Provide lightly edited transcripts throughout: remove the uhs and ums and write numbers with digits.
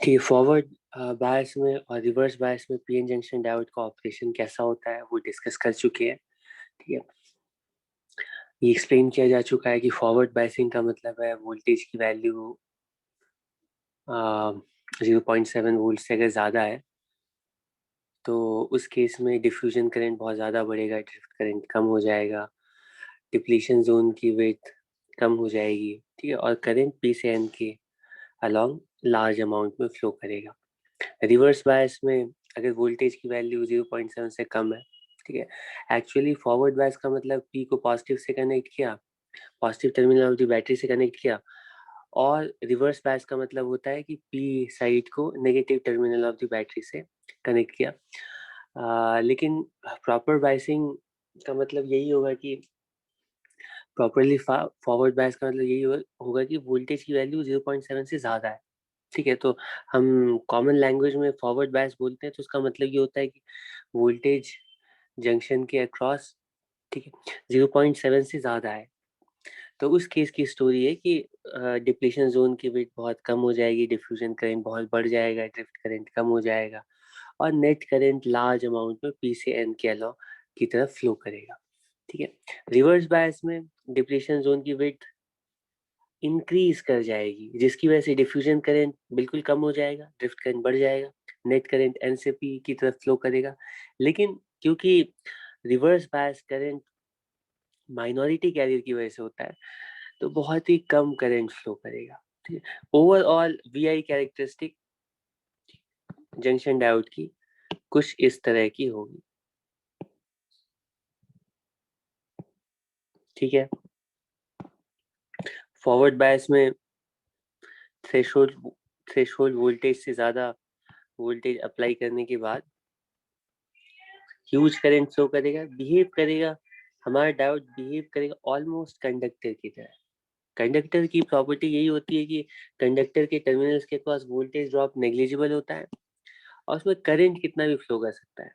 कि forward bias में और रिवर्स बायस में पीएन जंक्शन डायोड का ऑपरेशन कैसा होता है वो डिस्कस कर चुके हैं। ठीक है, ये एक्सप्लेन किया जा चुका है कि फॉरवर्ड बायसिंग का मतलब है वोल्टेज की वैल्यू 0.7 वोल्ट से अगर ज़्यादा है तो उस केस में डिफ्यूजन करंट बहुत ज़्यादा बढ़ेगा, ड्रिफ्ट करंट कम हो जाएगा, डिप्लीशन जोन की विड्थ कम हो जाएगी। ठीक है, और करंट पी से एन के अलॉन्ग लार्ज अमाउंट में फ्लो करेगा। रिवर्स बायस में अगर वोल्टेज की वैल्यू 0.7 से कम है, ठीक है, एक्चुअली फॉरवर्ड बायस का मतलब पी को पॉजिटिव से कनेक्ट किया, positive terminal of the battery से कनेक्ट किया, और रिवर्स बायस का मतलब होता है कि पी साइड को negative terminal of the battery से कनेक्ट किया। लेकिन प्रॉपर बायसिंग का मतलब यही होगा कि प्रॉपरली फॉरवर्ड बायस का मतलब यही होगा कि वोल्टेज की वैल्यू 0.7 से ज़्यादा है। ठीक है, तो हम कॉमन लैंग्वेज में फॉरवर्ड बायस बोलते हैं तो उसका मतलब ये होता है कि वोल्टेज जंक्शन के अक्रॉस, ठीक है, 0.7 से ज़्यादा है। तो उस केस की स्टोरी है कि डिप्लीशन जोन की विड्थ बहुत कम हो जाएगी, डिफ्यूजन करंट बहुत बढ़ जाएगा, ड्रिफ्ट करंट कम हो जाएगा, और नेट करंट लार्ज अमाउंट में पी से एन के अलॉ की तरफ फ्लो करेगा। ठीक है, रिवर्स बायस में डिप्लीशन जोन की विड्थ इंक्रीज कर जाएगी, जिसकी वजह से डिफ्यूजन करंट बिल्कुल कम हो जाएगा, ड्रिफ्ट करंट बढ़ जाएगा, नेट करंट एन से पी की तरफ फ्लो करेगा। लेकिन क्योंकि reverse bias current minority carrier की वजह से होता है तो बहुत ही कम करंट फ्लो करेगा। ठीक है, overall VI characteristic junction diode की कुछ इस तरह की होगी। ठीक है, फॉरवर्ड बायस में थ्रेशोल्ड थ्रेशोल्ड वोल्टेज से ज्यादा वोल्टेज अप्लाई करने के बाद ह्यूज करंट फ्लो करेगा, बिहेव करेगा, हमारा डायोड बिहेव करेगा ऑलमोस्ट कंडक्टर की तरह। कंडक्टर की प्रॉपर्टी यही होती है कि कंडक्टर के टर्मिनल्स के पास वोल्टेज ड्रॉप नेग्लिजिबल होता है और उसमें करंट कितना भी फ्लो कर सकता है।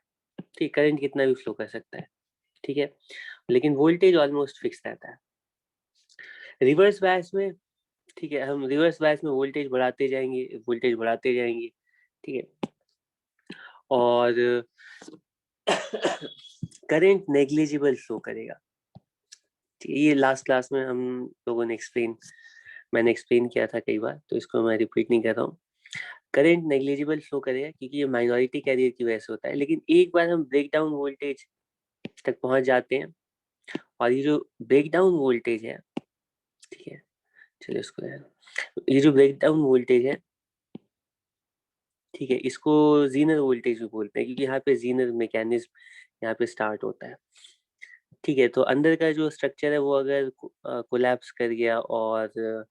ठीक, करंट कितना भी फ्लो कर सकता है, ठीक है, लेकिन वोल्टेज ऑलमोस्ट फिक्स रहता है। रिवर्स बायस में, ठीक है, हम रिवर्स बायस में वोल्टेज बढ़ाते जाएंगे, वोल्टेज बढ़ाते जाएंगे, ठीक है, और करंट नेग्लिजिबल फ्लो करेगा। ठीक है, ये लास्ट क्लास में हम लोगों ने मैंने एक्सप्लेन किया था कई बार, तो इसको मैं रिपीट नहीं कर रहा हूँ। करंट नेग्लिजिबल फ्लो करेगा क्योंकि ये माइनॉरिटी कैरियर की वजह से होता है, लेकिन एक बार हम ब्रेक डाउन वोल्टेज तक पहुंच जाते हैं और ये जो ब्रेक डाउन वोल्टेज है, ठीक है, चलिए इसको, ये जो ब्रेक डाउन वोल्टेज है, ठीक है, इसको जीनर वोल्टेज भी बोलते हैं क्योंकि यहाँ पे जीनर मैकेनिज्म यहाँ पे स्टार्ट होता है। ठीक है, तो अंदर का जो स्ट्रक्चर है वो अगर कोलैप्स कर गया और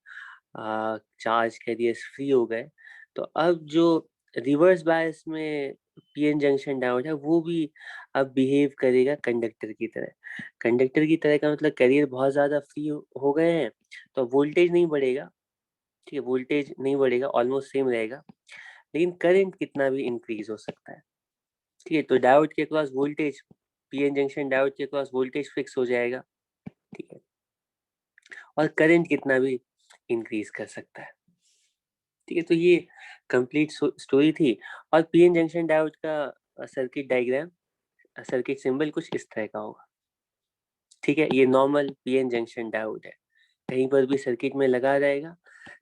चार्ज कैरियर्स फ्री हो गए तो अब जो रिवर्स बायस में पीएन जंक्शन डायोड है वो भी अब बिहेव करेगा कंडक्टर की तरह। कंडक्टर की तरह का मतलब कैरियर बहुत ज़्यादा फ्री हो गए हैं तो वोल्टेज नहीं बढ़ेगा। ठीक है, वोल्टेज नहीं बढ़ेगा, ऑलमोस्ट सेम रहेगा, लेकिन करंट कितना भी इंक्रीज हो सकता है। ठीक है, तो डायोड के cross voltage, PN junction diode के क्रॉस वोल्टेज फिक्स हो जाएगा। ठीक है, और करंट कितना भी इंक्रीज कर सकता है। ठीक है, तो ये कंप्लीट स्टोरी थी। और पीएन जंक्शन डायोड का सर्किट डायग्राम, सर्किट सिंबल कुछ इस तरह का होगा। ठीक है, ये नॉर्मल पीएन जंक्शन डायोड है, कहीं पर भी सर्किट में लगा रहेगा।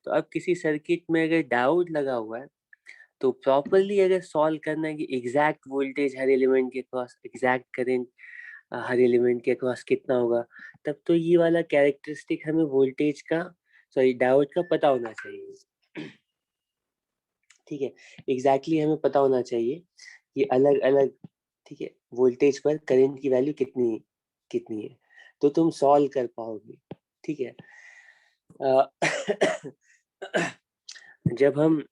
तो अब किसी सर्किट में अगर डायोड लगा हुआ है तो प्रॉपरली अगर सॉल्व करना है कि एग्जैक्ट वोल्टेज हर एलिमेंट के अक्रॉस, एग्जैक्ट करंट हर एलिमेंट के अक्रॉस कितना होगा, तब तो ये वाला कैरेक्टरिस्टिक हमें वोल्टेज का, सॉरी डायोड का पता होना चाहिए। ठीक है, एग्जैक्टली हमें पता होना चाहिए कि अलग अलग, ठीक है, वोल्टेज पर करंट की वैल्यू कितनी कितनी है, तो तुम सॉल्व कर पाओगे। ठीक है, अ, जब हम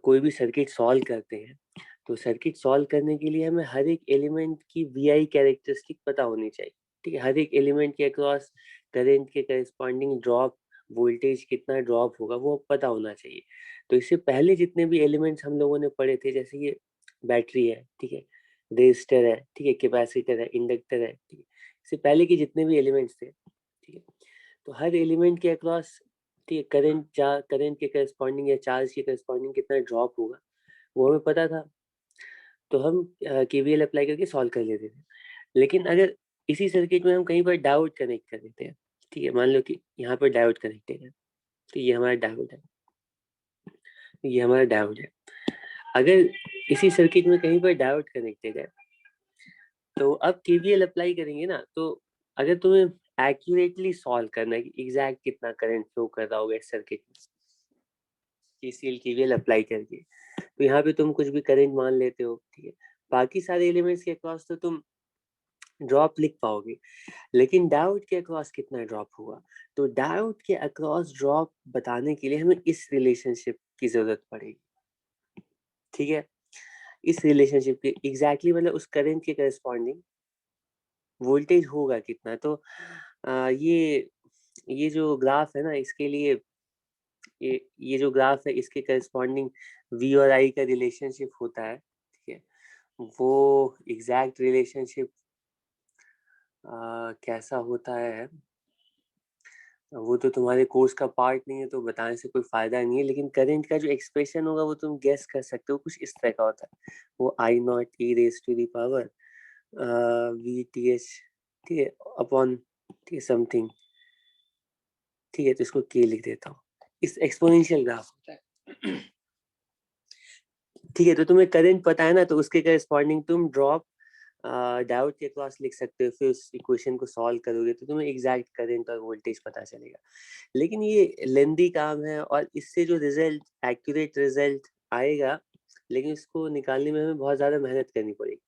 कोई भी सर्किट सॉल्व करते हैं तो सर्किट सॉल्व करने के लिए हमें हर एक एलिमेंट की वीआई कैरेक्टरिस्टिक पता होनी चाहिए। ठीक है, हर एक एलिमेंट के अक्रॉस करंट के करस्पॉन्डिंग ड्रॉप वोल्टेज कितना ड्रॉप होगा वो पता होना चाहिए। तो इससे पहले जितने भी एलिमेंट्स हम लोगों ने पढ़े थे, जैसे ये बैटरी है, ठीक है, रेजिस्टर है, ठीक है, कैपेसिटर है, इंडक्टर है, ठीक है, इससे पहले के जितने भी एलिमेंट्स थे, ठीक है, तो हर एलिमेंट के अक्रॉस, ठीक है, करंट के करस्पॉन्डिंग या चार्ज के करस्पॉन्डिंग कितना ड्रॉप होगा वो हमें पता था। तो हम केवीएल अप्लाई करके सॉल्व कर लेते थे। लेकिन अगर इसी सर्किट में हम कहीं पर डायोड कनेक्ट कर देते हैं, ठीक है, मान लो कि यहाँ पर डायोड कनेक्टेड है, तो ये हमारा डायोड है, ये हमारा डायोड है। अगर इसी सर्किट में कहीं पर डायोड कनेक्टेड है, तो अब केवीएल अप्लाई करेंगे ना, तो अगर तुम्हें एक्यूरेटली सॉल्व करना है कि एग्जैक्ट कितना करंट फ्लो कर रहा होगा इस सर्किट में केसीएल केवीएल अप्लाई करके, तो यहाँ पे तुम कुछ भी करंट मान लेते हो, ठीक है, बाकी सारे एलिमेंट्स के अक्रॉस तो तुम ड्रॉप लिख पाओगे, लेकिन डायोड के अक्रॉस कितना ड्रॉप होगा, तो डायोड के अक्रॉस ड्रॉप बताने के लिए हमें इस रिलेशनशिप की जरूरत पड़ेगी, ठीक है, इस रिलेशनशिप के एग्जैक्टली मतलब उस करंट के करस्पॉन्डिंग वोल्टेज होगा कितना। तो ये जो ग्राफ है ना, इसके लिए ये जो ग्राफ है इसके करस्पॉन्डिंग वी और आई का रिलेशनशिप होता है, ठीक है, वो एग्जैक्ट रिलेशनशिप कैसा होता है वो तो तुम्हारे कोर्स का पार्ट नहीं है, तो बताने से कोई फायदा नहीं है, लेकिन करंट का जो एक्सप्रेशन होगा वो तुम गेस कर सकते हो, कुछ इस तरह का होता है, वो I naught e raise to the power V T H, ठीक है, अपॉन, ठीक है, समथिंग, ठीक है, तो इसको के लिख देता हूँ, इस एक्सपोनेंशियल ग्राफ होता है। ठीक है, तो तुम्हें करंट पता है ना, तो उसके करस्पॉन्डिंग तुम ड्रॉप डायोड के अक्रॉस लिख सकते हो, फिर उस इक्वेशन को सॉल्व करोगे तो तुम्हें एग्जैक्ट करंट और वोल्टेज पता चलेगा। लेकिन ये लेंदी काम है और इससे जो रिजल्ट एक्यूरेट रिजल्ट आएगा, लेकिन इसको निकालने में हमें बहुत ज़्यादा मेहनत करनी पड़ेगी।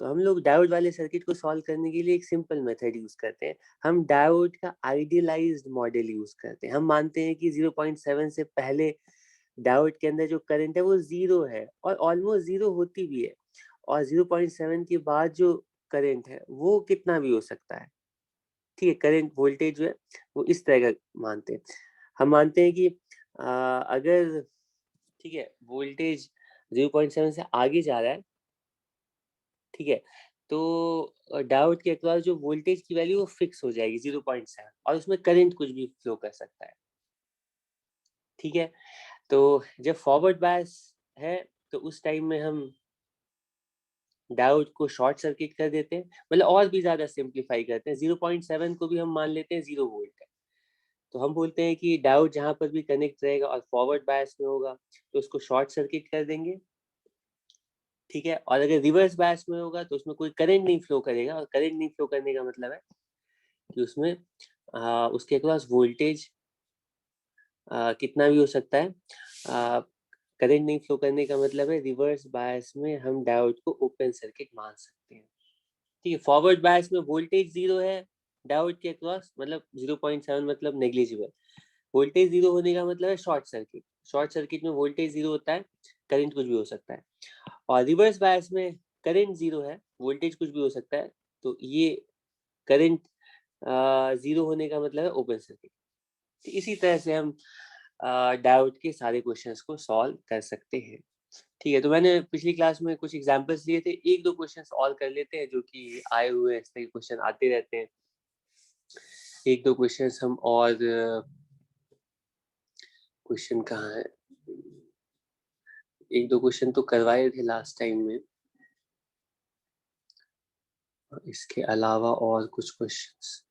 तो हम लोग डायोड वाले सर्किट को सॉल्व करने के लिए एक सिंपल मेथड यूज करते हैं। हम डायोड का आइडियलाइज्ड मॉडल यूज करते हैं। हम मानते हैं कि 0.7 से पहले डायोड के अंदर जो करंट है वो जीरो है और ऑलमोस्ट जीरो होती भी है, और 0.7 के बाद जो करंट है वो कितना भी हो सकता है, ठीक है, करंट वोल्टेज जो है वो इस तरह का मानते हैं। हम मानते हैं कि अगर, ठीक है, वोल्टेज 0.7 से आगे जा रहा है, ठीक है, तो डायोड के अक्रॉस जो वोल्टेज की वैल्यू वो फिक्स हो जाएगी 0.7, और उसमें करंट कुछ भी फ्लो कर सकता है, ठीक है। तो जब फॉरवर्ड बायस है तो उस टाइम में हम डायोड को शॉर्ट सर्किट कर देते हैं, मतलब और भी ज्यादा सिंप्लीफाई करते हैं, 0.7 को भी हम मान लेते हैं 0 वोल्ट है, तो हम बोलते हैं कि डायोड जहां पर भी कनेक्ट रहेगा और फॉरवर्ड बायस में होगा तो उसको शॉर्ट सर्किट कर देंगे, ठीक है, और अगर रिवर्स बायस में होगा तो उसमें कोई करंट नहीं फ्लो करेगा, और करंट नहीं फ्लो करने का मतलब है कि उसमें उसके पास वोल्टेज कितना भी हो सकता है, करंट नहीं फ्लो करने का मतलब है रिवर्स बायस में हम डायोड को ओपन सर्किट मान सकते हैं, ठीक है। फॉरवर्ड बायस में वोल्टेज जीरो है डायोड के अक्रॉस, मतलब 0.7 मतलब नेग्लिजिबल, वोल्टेज जीरो होने का मतलब है शॉर्ट सर्किट, शॉर्ट सर्किट में वोल्टेज जीरो होता है, करंट कुछ भी हो सकता है, और रिवर्स बायस में करंट जीरो है, वोल्टेज कुछ भी हो सकता है, तो ये करंट जीरो होने का मतलब है ओपन सर्किट। इसी तरह से हम डायोड के सारे क्वेश्चंस को सॉल्व कर सकते हैं, ठीक है। तो मैंने पिछली क्लास में कुछ एग्जांपल्स लिए थे, एक दो क्वेश्चंस और कर लेते हैं जो कि आए हुए हैं, इस तरह के क्वेश्चन आते रहते हैं, एक दो क्वेश्चंस हम और, क्वेश्चन कहाँ है, एक दो क्वेश्चन तो करवाए थे लास्ट टाइम में, इसके अलावा और कुछ क्वेश्चंस,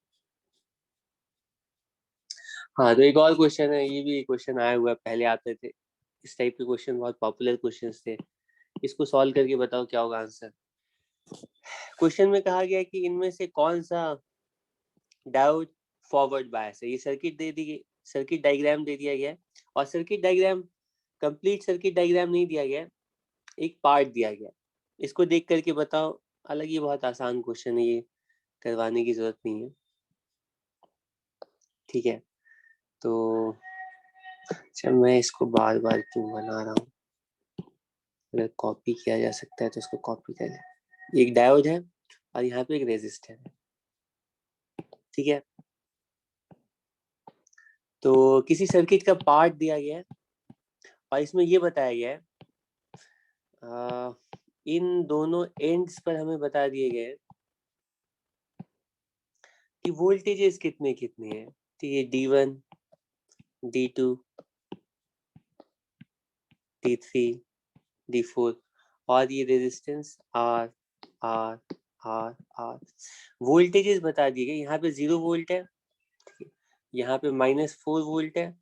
हाँ, तो एक और क्वेश्चन है, ये भी क्वेश्चन आया हुआ है, पहले आते थे इस टाइप के क्वेश्चन, बहुत पॉपुलर क्वेश्चंस थे, इसको सॉल्व करके बताओ क्या होगा आंसर। क्वेश्चन में कहा गया है कि इनमें से कौन सा डायोड फॉरवर्ड बायस है, ये सर्किट दे दी, सर्किट डायग्राम दे दिया गया है, और circuit diagram complete circuit diagram नहीं दिया गया है, एक पार्ट दिया गया है, इसको देख करके बताओ। हालांकि ये बहुत आसान क्वेश्चन है, ये करवाने की जरूरत नहीं है, ठीक है। तो चल मैं इसको बार बार क्यों बना रहा हूँ, अगर कॉपी किया जा सकता है तो इसको कॉपी कर ले। एक डायोड है और यहाँ पे एक रेजिस्टर है, ठीक है, तो किसी सर्किट का पार्ट दिया गया है और इसमें ये बताया गया है इन दोनों एंड्स पर हमें बता दिए गए हैं कि वोल्टेजेस कितने कितने हैं। तो ये D1, D2, D3, D4 और ये resistance R, R, R, R। Voltages बता दिए गए, यहाँ पे 0 वोल्ट है, यहाँ पे -4 वोल्ट है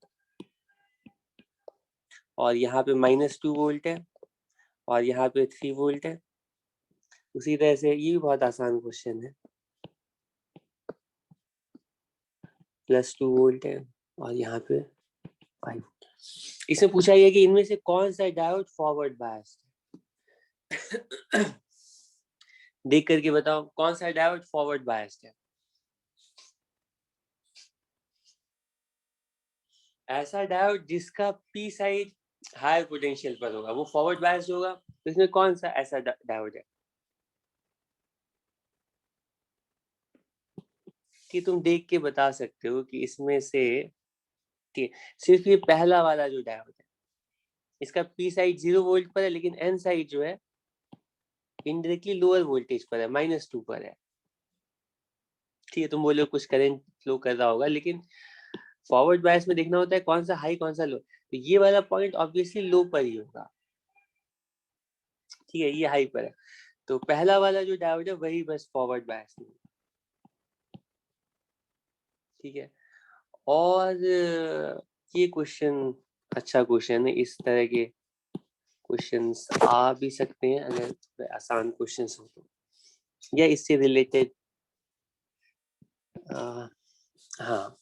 और यहाँ पे -2 वोल्ट है और यहाँ पे 3 वोल्ट है। उसी तरह से ये भी बहुत आसान क्वेश्चन है, +2 वोल्ट है और यहाँ पे 5। इसमें पूछा गया कि इनमें से कौन सा डायोड फॉरवर्ड बायस्ड है। देख करके बताओ कौन सा डायोड फॉरवर्ड बायस्ड है। ऐसा डायोड जिसका पी साइड हायर पोटेंशियल पर होगा वो फॉरवर्ड बायस्ड होगा। तो इसमें कौन सा ऐसा डायोड है कि तुम देख के बता सकते हो कि इसमें से कि सिर्फ ये पहला वाला जो डायोड है इसका पी साइड 0 वोल्ट पर है, लेकिन एन साइड जो है इनडायरेक्टली लोअर वोल्टेज पर है, -2 पर है। ठीक है, तुम बोलो कुछ करंट फ्लो कर रहा होगा, लेकिन फॉरवर्ड बायस में देखना होता है कौन सा हाई कौन सा लो। तो ये वाला पॉइंट ऑब्वियसली लो पर ही होगा। ठीक है, ये हाई पर है, तो पहला वाला जो डायोड है वही बस फॉरवर्ड बायस में। ठीक है, और ये क्वेश्चन अच्छा क्वेश्चन है। इस तरह के क्वेश्चंस आ भी सकते हैं अगर थोड़े आसान क्वेश्चंस हो तो, या इससे रिलेटेड। हाँ,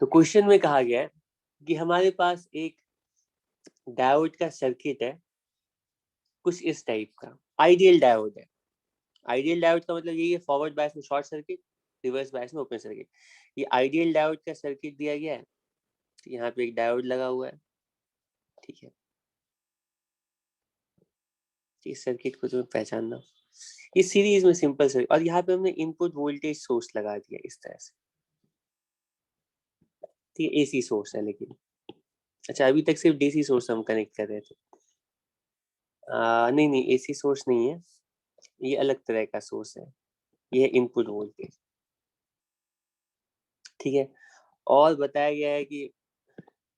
तो क्वेश्चन में कहा गया है कि हमारे पास एक डायोड का सर्किट है कुछ इस टाइप का, आइडियल डायोड है। आइडियल डायोड का मतलब यही है, फॉरवर्ड बायस में शॉर्ट सर्किट, रिवर्स बायस में ओपन सर्किट। ये आइडियल डायोड का सर्किट दिया गया है, यहाँ पे एक डायोड लगा हुआ है। ठीक है, इस सर्किट को तुम्हें पहचानना, ये सीरीज में सिंपल सर्किट, और यहाँ पे हमने इनपुट वोल्टेज सोर्स लगा दिया इस तरह से। ठीक है, एसी सोर्स है लेकिन, अच्छा अभी तक सिर्फ डीसी सोर्स हम कनेक्ट कर रहे थे। नहीं नहीं, एसी सोर्स नहीं है, ये अलग तरह का सोर्स है, ये इनपुट वोल्टेज। ठीक है, और बताया गया है कि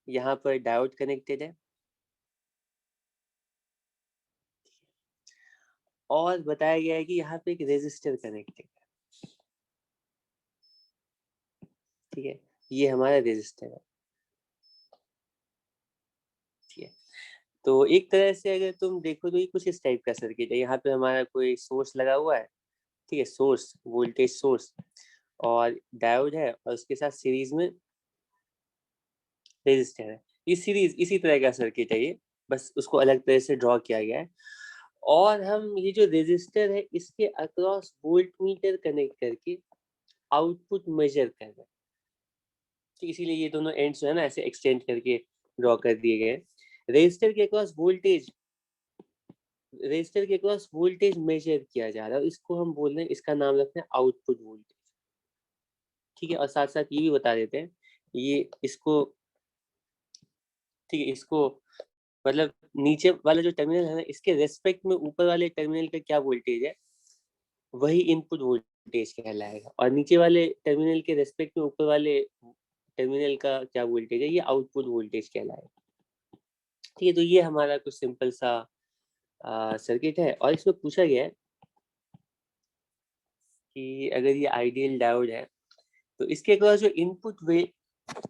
यहाँ पर डायोड कनेक्टेड है, और बताया गया है कि यहाँ पे एक रेजिस्टर कनेक्टेड है। ठीक है, ये हमारा रेजिस्टर है। ठीक है, तो एक तरह से अगर तुम देखो तो ये कुछ इस टाइप का सर्किट है। यहाँ पे हमारा कोई सोर्स लगा हुआ है, ठीक है, सोर्स, वोल्टेज सोर्स, और डायोड है और उसके साथ सीरीज में रेजिस्टर है। ये सीरीज इसी तरह का सर्किट है ये, बस उसको अलग तरह से ड्रॉ किया गया है। और हम ये जो रेजिस्टर है इसके अक्रॉस वोल्ट मीटर कनेक्ट करके आउटपुट मेजर कर रहे हैं। तो इसीलिए ये दोनों एंड्स जो है ना ऐसे एक्सटेंड करके ड्रॉ कर दिए गए हैं। रेजिस्टर के अक्रॉस वोल्टेज, रेजिस्टर के अक्रॉस वोल्टेज मेजर किया जा रहा है, इसको हम बोल रहे हैं, इसका नाम रखते हैं आउटपुट वोल्टेज। ठीक है, और साथ साथ ये भी बता देते हैं ये इसको, ठीक है, इसको मतलब नीचे वाला जो टर्मिनल है ना इसके रेस्पेक्ट में ऊपर वाले टर्मिनल का क्या वोल्टेज है वही इनपुट वोल्टेज कहलाएगा, और नीचे वाले टर्मिनल के रेस्पेक्ट में ऊपर वाले टर्मिनल का क्या वोल्टेज है ये आउटपुट वोल्टेज कहलाएगा। ठीक है, तो ये हमारा कुछ सिंपल सा सर्किट है, और इसमें पूछा गया है कि अगर ये आइडियल डायोड है तो इसके अक्रॉस जो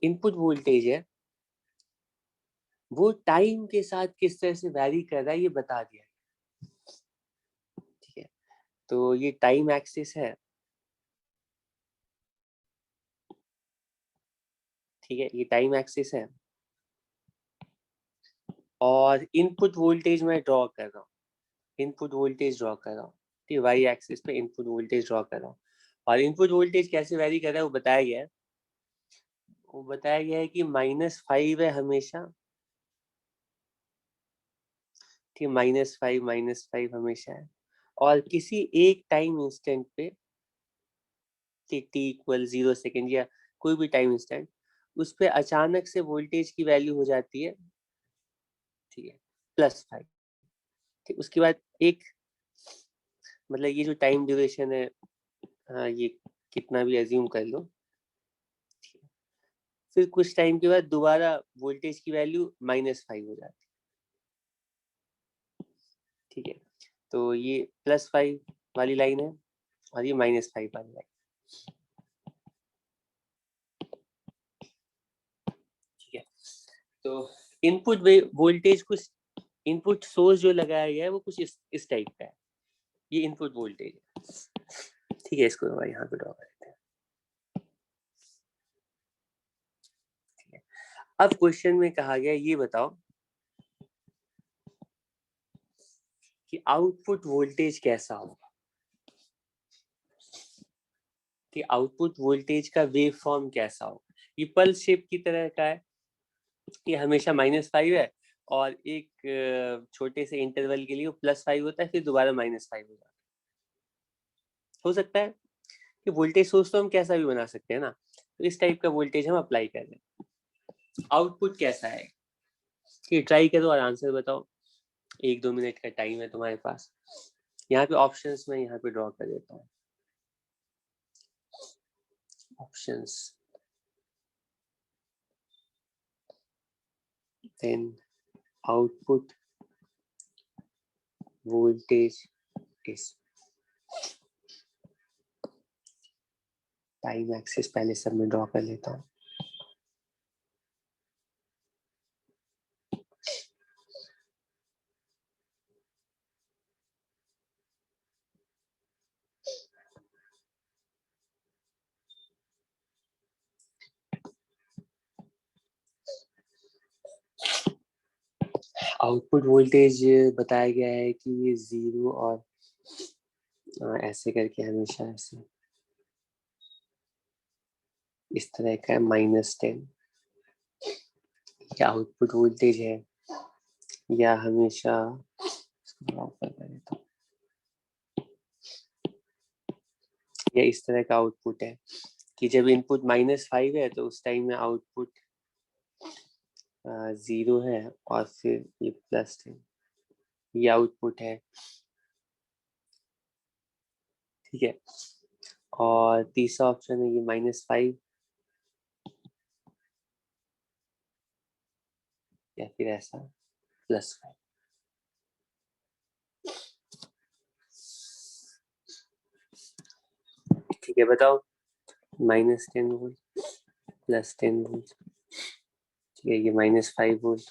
इनपुट वोल्टेज है वो टाइम के साथ किस तरह से वैरी कर रहा है ये बता दिया। ठीक है, तो ये टाइम एक्सिस है। ठीक है, ये टाइम एक्सिस है, और इनपुट वोल्टेज मैं ड्रॉ कर रहा हूँ, इनपुट वोल्टेज ड्रॉ कर रहा हूँ। ठीक है, वाई एक्सिस पे इनपुट वोल्टेज ड्रॉ कर रहा हूँ, और इनपुट वोल्टेज कैसे वैरी कर रहा है वो बताया गया है। वो बताया गया है कि -5 है हमेशा। ठीक, -5 हमेशा है, और किसी एक टाइम इंस्टेंट पे, टी इक्वल 0 सेकेंड या कोई भी टाइम इंस्टेंट, उस पे अचानक से वोल्टेज की वैल्यू हो जाती है, ठीक है, +5। ठीक, उसके बाद एक मतलब ये जो टाइम ड्यूरेशन है, ये कितना भी एज्यूम कर लो, फिर कुछ टाइम के बाद दोबारा वोल्टेज की वैल्यू -5 हो जाती है, ठीक है। तो ये +5 वाली लाइन है और ये -5 वाली लाइन, ठीक है। तो इनपुट वोल्टेज कुछ, इनपुट सोर्स जो लगाया गया है वो कुछ इस टाइप का है, ये इनपुट वोल्टेज है, ठीक है। इसको यहाँ पे ड्रॉ कर देते हैं, ठीक है। अब क्वेश्चन में कहा गया ये बताओ कि आउटपुट वोल्टेज कैसा होगा, कि आउटपुट वोल्टेज का वेव फॉर्म कैसा होगा। ये पल्स शेप की तरह का है, ये हमेशा -5 है और एक छोटे से इंटरवल के लिए वो +5 होता है, फिर दोबारा -5 हो जाता है। हो सकता है कि वोल्टेज सोर्स तो हम कैसा भी बना सकते हैं ना, तो इस टाइप का वोल्टेज हम अप्लाई कर रहे हैं। आउटपुट कैसा है ये ट्राई करो और आंसर बताओ। 1-2 मिनट का टाइम है तुम्हारे पास। यहाँ पे ऑप्शंस में यहाँ पे ड्रॉ कर देता हूँ options, then output voltage is, time axis पहले सब में ड्रॉ कर लेता हूँ। आउटपुट वोल्टेज बताया गया है कि ये 0 और ऐसे करके हमेशा ऐसे इस तरह का है, -10 या आउटपुट वोल्टेज है, या हमेशा या इस तरह का आउटपुट है कि जब इनपुट -5 है तो उस टाइम में आउटपुट 0 है और फिर ये +10, ये आउटपुट है, ठीक है। और तीसरा ऑप्शन है ये -5 या फिर ऐसा +5, ठीक है। बताओ, -10 वोल्ट, +10 वोल्ट, ठीक है, ये -5 वोल्ट,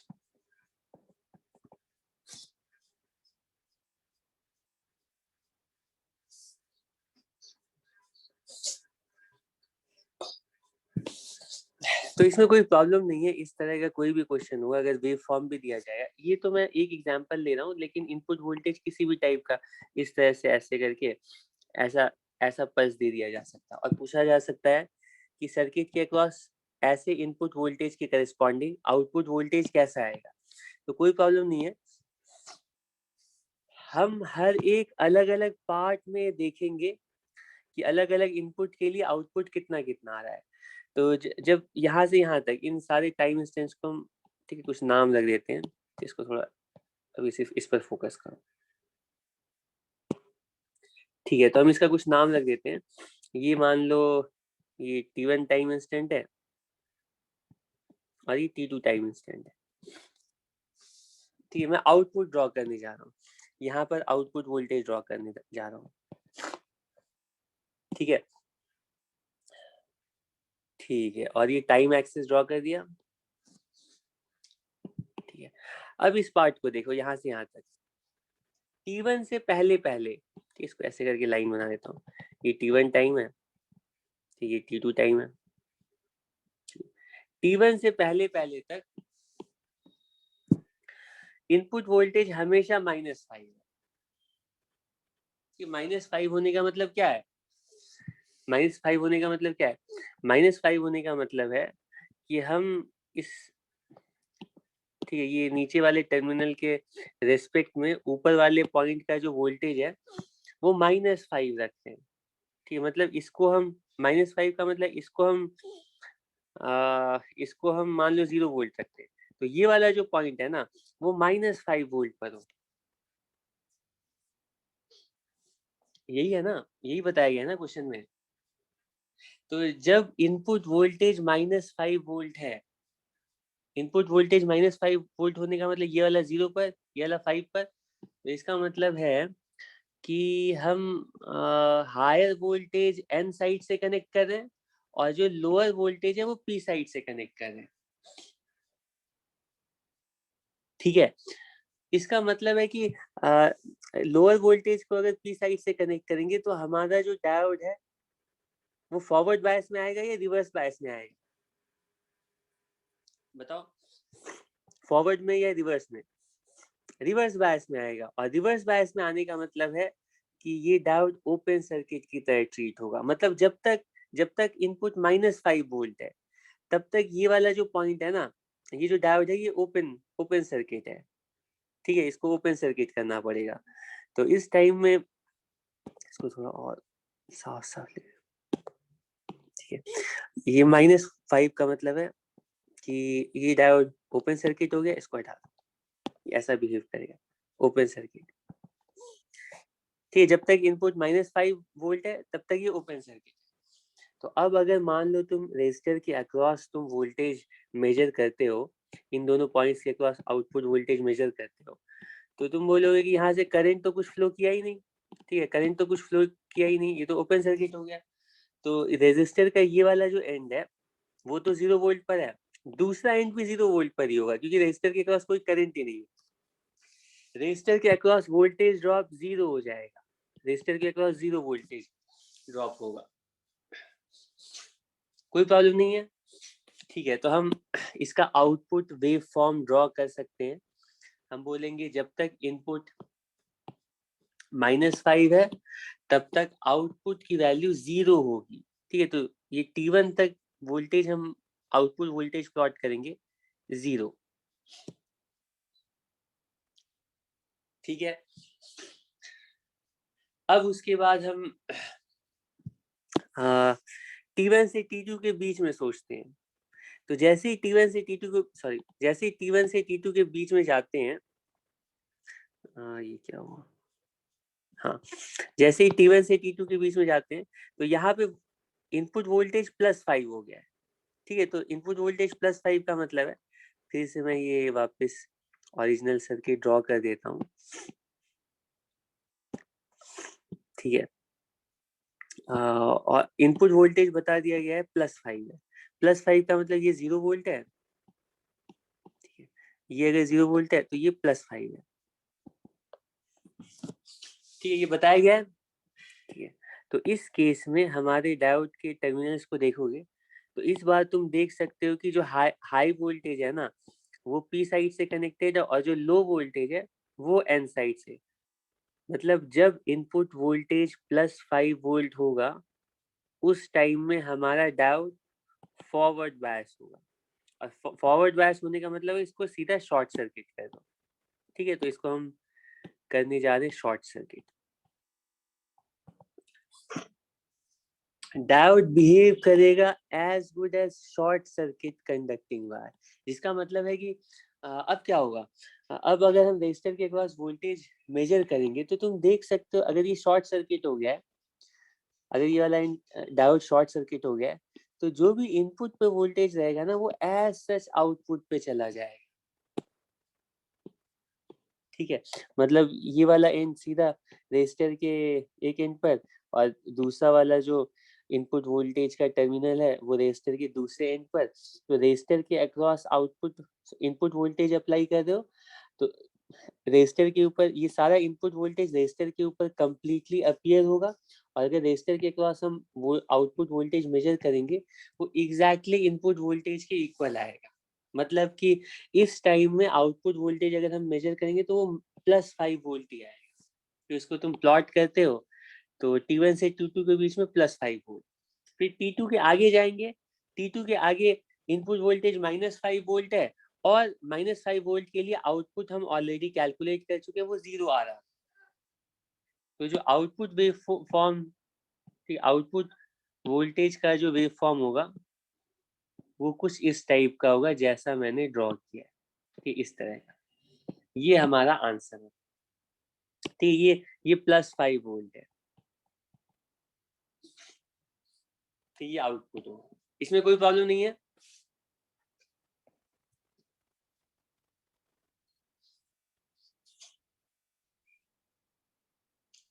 तो इसमें कोई प्रॉब्लम नहीं है। इस तरह का कोई भी क्वेश्चन होगा, अगर वेव फॉर्म भी दिया जाएगा, ये तो मैं एक एग्जांपल ले रहा हूँ, लेकिन इनपुट वोल्टेज किसी भी टाइप का इस तरह से ऐसे करके ऐसा ऐसा पल्स दे दिया जा सकता है और पूछा जा सकता है कि सर्किट के अक्रॉस ऐसे इनपुट वोल्टेज के करस्पॉन्डिंग आउटपुट वोल्टेज कैसा आएगा। तो कोई प्रॉब्लम नहीं है, हम हर एक अलग अलग पार्ट में देखेंगे कि अलग अलग इनपुट के लिए आउटपुट कितना कितना आ रहा है। तो जब यहाँ से यहाँ तक इन सारे टाइम इंस्टेंट्स को हम, ठीक है, कुछ नाम रख देते हैं, इसको थोड़ा अभी सिर्फ इस पर फोकस करो, ठीक है। तो हम इसका कुछ नाम रख देते हैं, ये मान लो ये T1 टाइम इंस्टेंट है और ये T2 टाइम इंस्टेंट है, ठीक है। मैं आउटपुट ड्रॉ करने जा रहा हूँ, यहाँ पर आउटपुट वोल्टेज ड्रॉ करने जा रहा हूँ, ठीक है, ठीक है। और ये टाइम एक्सिस ड्रॉ कर दिया, ठीक है। अब इस पार्ट को देखो, यहाँ से यहाँ तक T1 से पहले पहले, इसको ऐसे करके लाइन बना देता हूँ, ये T1 टाइम है, ठीक है, T2 टाइम है। T1 से पहले पहले तक इनपुट वोल्टेज हमेशा -5 है। कि -5 होने का मतलब क्या है, -5 होने का मतलब क्या है, -5 होने का मतलब है कि हम इस, ठीक है, ये नीचे वाले टर्मिनल के रेस्पेक्ट में ऊपर वाले पॉइंट का जो वोल्टेज है वो -5 रखते हैं, ठीक है, मतलब इसको हम -5 का मतलब इसको हम मान लो 0 वोल्ट रखते हैं, तो ये वाला जो पॉइंट है ना वो -5 वोल्ट पर हो। यही है ना, यही बताया गया है ना क्वेश्चन में। तो जब इनपुट वोल्टेज -5 वोल्ट है, इनपुट वोल्टेज -5 वोल्ट होने का मतलब ये वाला 0 पर, ये वाला 5 पर, तो इसका मतलब है कि हम हायर वोल्टेज एन साइड से कनेक्ट कर रहे हैं और जो लोअर वोल्टेज है वो पी साइड से कनेक्ट कर रहे हैं। ठीक है, इसका मतलब है कि लोअर वोल्टेज को अगर पी साइड से कनेक्ट करेंगे तो हमारा जो डायोड है वो फॉरवर्ड बायस में आएगा या रिवर्स बायस में आएगा, बताओ। फॉरवर्ड में या रिवर्स में? रिवर्स बायस में आएगा, और रिवर्स बायस में आने का मतलब है कि ये डायोड ओपन सर्किट की तरह ट्रीट होगा। मतलब जब तक इनपुट -5 वोल्ट है तब तक ये वाला जो पॉइंट है ना, ये जो डायोड है ये ओपन ओपन सर्किट है। ठीक है, इसको ओपन सर्किट करना पड़ेगा। तो इस टाइम में इसको थोड़ा और साफ साफ ले, ठीक है, ये -5 का मतलब है कि ये डायोड ओपन सर्किट हो गया, इसको हटा दो, ऐसा बिहेव करेगा ओपन सर्किट। ठीक है, जब तक इनपुट -5 वोल्ट है तब तक ये ओपन सर्किट। तो अब अगर मान लो तुम रेजिस्टर के अक्रॉस तुम वोल्टेज मेजर करते हो, इन दोनों पॉइंट्स के अक्रॉस आउटपुट वोल्टेज मेजर करते हो, तो तुम बोलोगे कि यहाँ से करंट तो कुछ फ्लो किया ही नहीं। ठीक है, करंट तो कुछ फ्लो किया ही नहीं, ये तो ओपन सर्किट हो गया। तो रेजिस्टर का ये वाला जो एंड है वो तो 0 वोल्ट पर है, दूसरा एंड भी 0 वोल्ट पर ही होगा क्योंकि रेजिस्टर के अक्रॉस कोई करंट ही नहीं है। रेजिस्टर के अक्रॉस वोल्टेज ड्रॉप 0 हो जाएगा, रेजिस्टर के अक्रॉस 0 वोल्टेज ड्रॉप होगा, कोई प्रॉब्लम नहीं है। ठीक है, तो हम इसका आउटपुट वेव फॉर्म ड्रॉ कर सकते हैं। हम बोलेंगे जब तक इनपुट -5 है तब तक आउटपुट की वैल्यू 0 होगी। ठीक है, तो ये T1 तक वोल्टेज हम आउटपुट वोल्टेज प्लॉट करेंगे 0। ठीक है, अब उसके बाद हम T1 से T2 के बीच में सोचते हैं। तो जैसे ही T1 से T2 को सॉरी जैसे ही T1 से T2 के बीच में जाते हैं, ये क्या हुआ, हाँ, जैसे ही T1 से T2 के बीच में जाते हैं तो यहाँ पे इनपुट वोल्टेज +5 हो गया है। ठीक है, तो इनपुट वोल्टेज +5 का मतलब है, फिर से मैं ये वापस ओरिजिनल सर्किट ड्रॉ कर देता हूँ। ठीक है, और इनपुट वोल्टेज बता दिया गया है +5 है, +5 का मतलब ये 0 वोल्ट है। ठीक है, ये अगर 0 वोल्ट है तो ये +5 है। ठीक है, ये बताया गया है। ठीक है, तो इस केस में हमारे डायोड के टर्मिनल्स को देखोगे तो इस बार तुम देख सकते हो कि जो हाई वोल्टेज है ना वो पी साइड से कनेक्टेड है और जो लो वोल्टेज है वो एन साइड से। मतलब जब इनपुट वोल्टेज +5 वोल्ट होगा उस टाइम में हमारा डायोड फॉरवर्ड बायस होगा, और फॉरवर्ड बायस होने का मतलब है इसको सीधा शॉर्ट सर्किट कर दो। ठीक है, तो इसको हम करने जा रहे हैं शॉर्ट सर्किट। डायोड बिहेव करेगा as good as short circuit conducting wire, जिसका मतलब है कि अब क्या होगा, अब अगर हम रेजिस्टर के अक्रॉस वोल्टेज मेजर करेंगे तो तुम देख सकते हो अगर ये शॉर्ट सर्किट हो गया है, अगर ये वाला डायोड शॉर्ट सर्किट हो गया है तो जो भी इनपुट पे वोल्टेज रहेगा ना वो एज सच आउटपुट पे चला जाएगा। ठीक है, मतलब ये वाला एंड सीधा रेजिस्टर के एक एंड पर और दूसरा वाला जो इनपुट वोल्टेज का टर्मिनल है वो रेजिस्टर के दूसरे एंड पर। तो रेजिस्टर के across output input voltage apply कर दो तो रेजिस्टर के ऊपर ये सारा इनपुट वोल्टेज रेजिस्टर के ऊपर कंप्लीटली अपीयर होगा, और अगर रेजिस्टर के अक्रॉस हम वो आउटपुट वोल्टेज मेजर करेंगे वो एग्जैक्टली इनपुट वोल्टेज के इक्वल आएगा। मतलब कि इस टाइम में आउटपुट वोल्टेज अगर हम मेजर करेंगे तो वो +5 वोल्ट ही आएगा। तो इसको तुम प्लॉट करते हो तो T1 से T2 के बीच में +5 वोल्ट, फिर T2 के आगे जाएंगे, T2 के आगे इनपुट वोल्टेज -5 वोल्ट है और -5 वोल्ट के लिए आउटपुट हम ऑलरेडी कैलकुलेट कर चुके हैं, वो 0 आ रहा है। तो जो आउटपुट वेव फॉर्म कि आउटपुट वोल्टेज का जो वेव फॉर्म होगा वो कुछ इस टाइप का होगा जैसा मैंने ड्रॉ किया है, कि इस तरह का। ये हमारा आंसर है। ठीक, ये +5 वोल्ट है। तो ये आउटपुट होगा, इसमें कोई प्रॉब्लम नहीं है।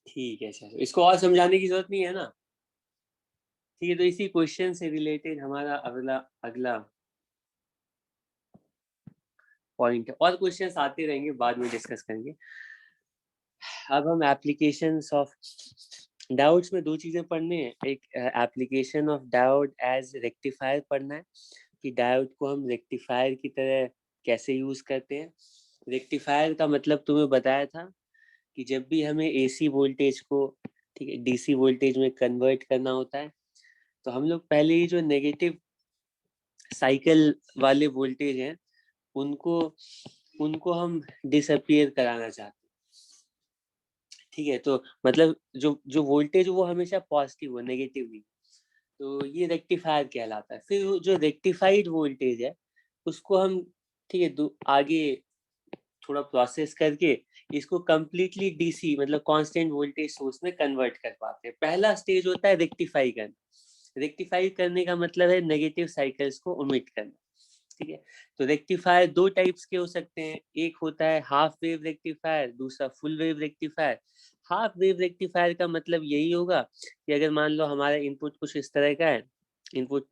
ठीक है सर, इसको और समझाने की जरूरत नहीं है ना। ठीक है, तो इसी क्वेश्चन से रिलेटेड हमारा अगला अगला पॉइंट है। और क्वेश्चंस आते रहेंगे, बाद में डिस्कस करेंगे। अब हम एप्लीकेशंस ऑफ डायोड्स में दो चीजें पढ़ने हैं। एक application of diode as rectifier पढ़ना है, कि डायोड को हम रेक्टिफायर की तरह कैसे यूज करते हैं। रेक्टिफायर का मतलब तुम्हें बताया था कि जब भी हमें एसी वोल्टेज को, ठीक है, डीसी वोल्टेज में कन्वर्ट करना होता है, तो हम लोग पहले ही जो नेगेटिव साइकिल वाले वोल्टेज हैं उनको उनको हम डिसअपियर कराना चाहते हैं। ठीक है, तो मतलब जो जो वोल्टेज वो हमेशा पॉजिटिव हो, नेगेटिव नहीं। तो ये रेक्टिफायर कहलाता है। फिर जो रेक्टिफाइड वोल्टेज है उसको हम, ठीक है, आगे थोड़ा प्रोसेस करके इसको कंप्लीटली डीसी मतलब कांस्टेंट वोल्टेज सोर्स में कन्वर्ट कर पाते हैं। पहला स्टेज होता है रेक्टिफाई करना। रेक्टिफाई करने का मतलब है नेगेटिव साइकिल्स को ओमिट करना। ठीक है, तो रेक्टिफायर दो टाइप्स के हो सकते हैं। एक होता है हाफ वेव रेक्टिफायर, दूसरा full wave rectifier. Half wave rectifier का मतलब यही होगा कि अगर मान लो हमारा इनपुट कुछ इस तरह का है, इनपुट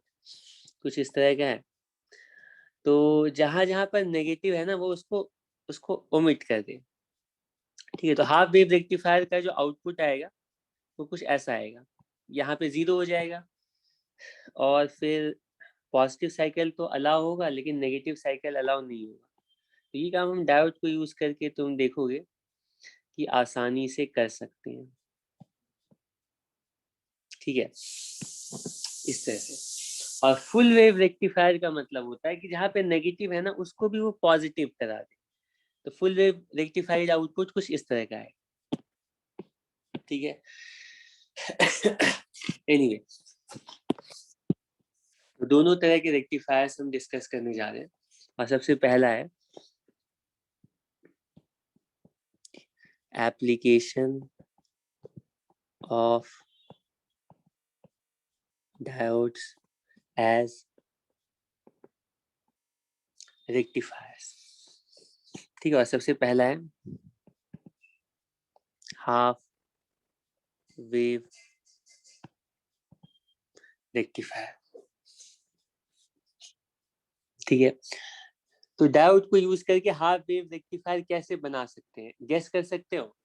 कुछ इस तरह का है, तो जहां जहां पर नेगेटिव है ना वो उसको उसको ओमिट कर दे। ठीक है, तो हाफ वेव रेक्टिफायर का जो आउटपुट आएगा वो कुछ ऐसा आएगा, यहाँ पे 0 हो जाएगा, और फिर पॉजिटिव साइकिल तो अलाउ होगा लेकिन नेगेटिव साइकिल अलाउ नहीं होगा। तो ये काम हम डायोड को यूज करके तुम देखोगे कि आसानी से कर सकते हैं। ठीक है, इस तरह से। और फुल वेव रेक्टिफायर का मतलब होता है कि जहाँ पे नेगेटिव है ना उसको भी वो पॉजिटिव करा दे। तो फुल वेव रेक्टिफाइड आउटपुट कुछ इस तरह का है। ठीक है, एनीवे, तो दोनों तरह के रेक्टिफायर्स हम डिस्कस करने जा रहे हैं। और सबसे पहला है application of diodes as rectifiers. ठीक है, और सबसे पहला है हाफ वेव रेक्टिफायर। ठीक है, तो डायोड को यूज करके हाफ वेव रेक्टिफायर कैसे बना सकते हैं, गेस कर सकते हो?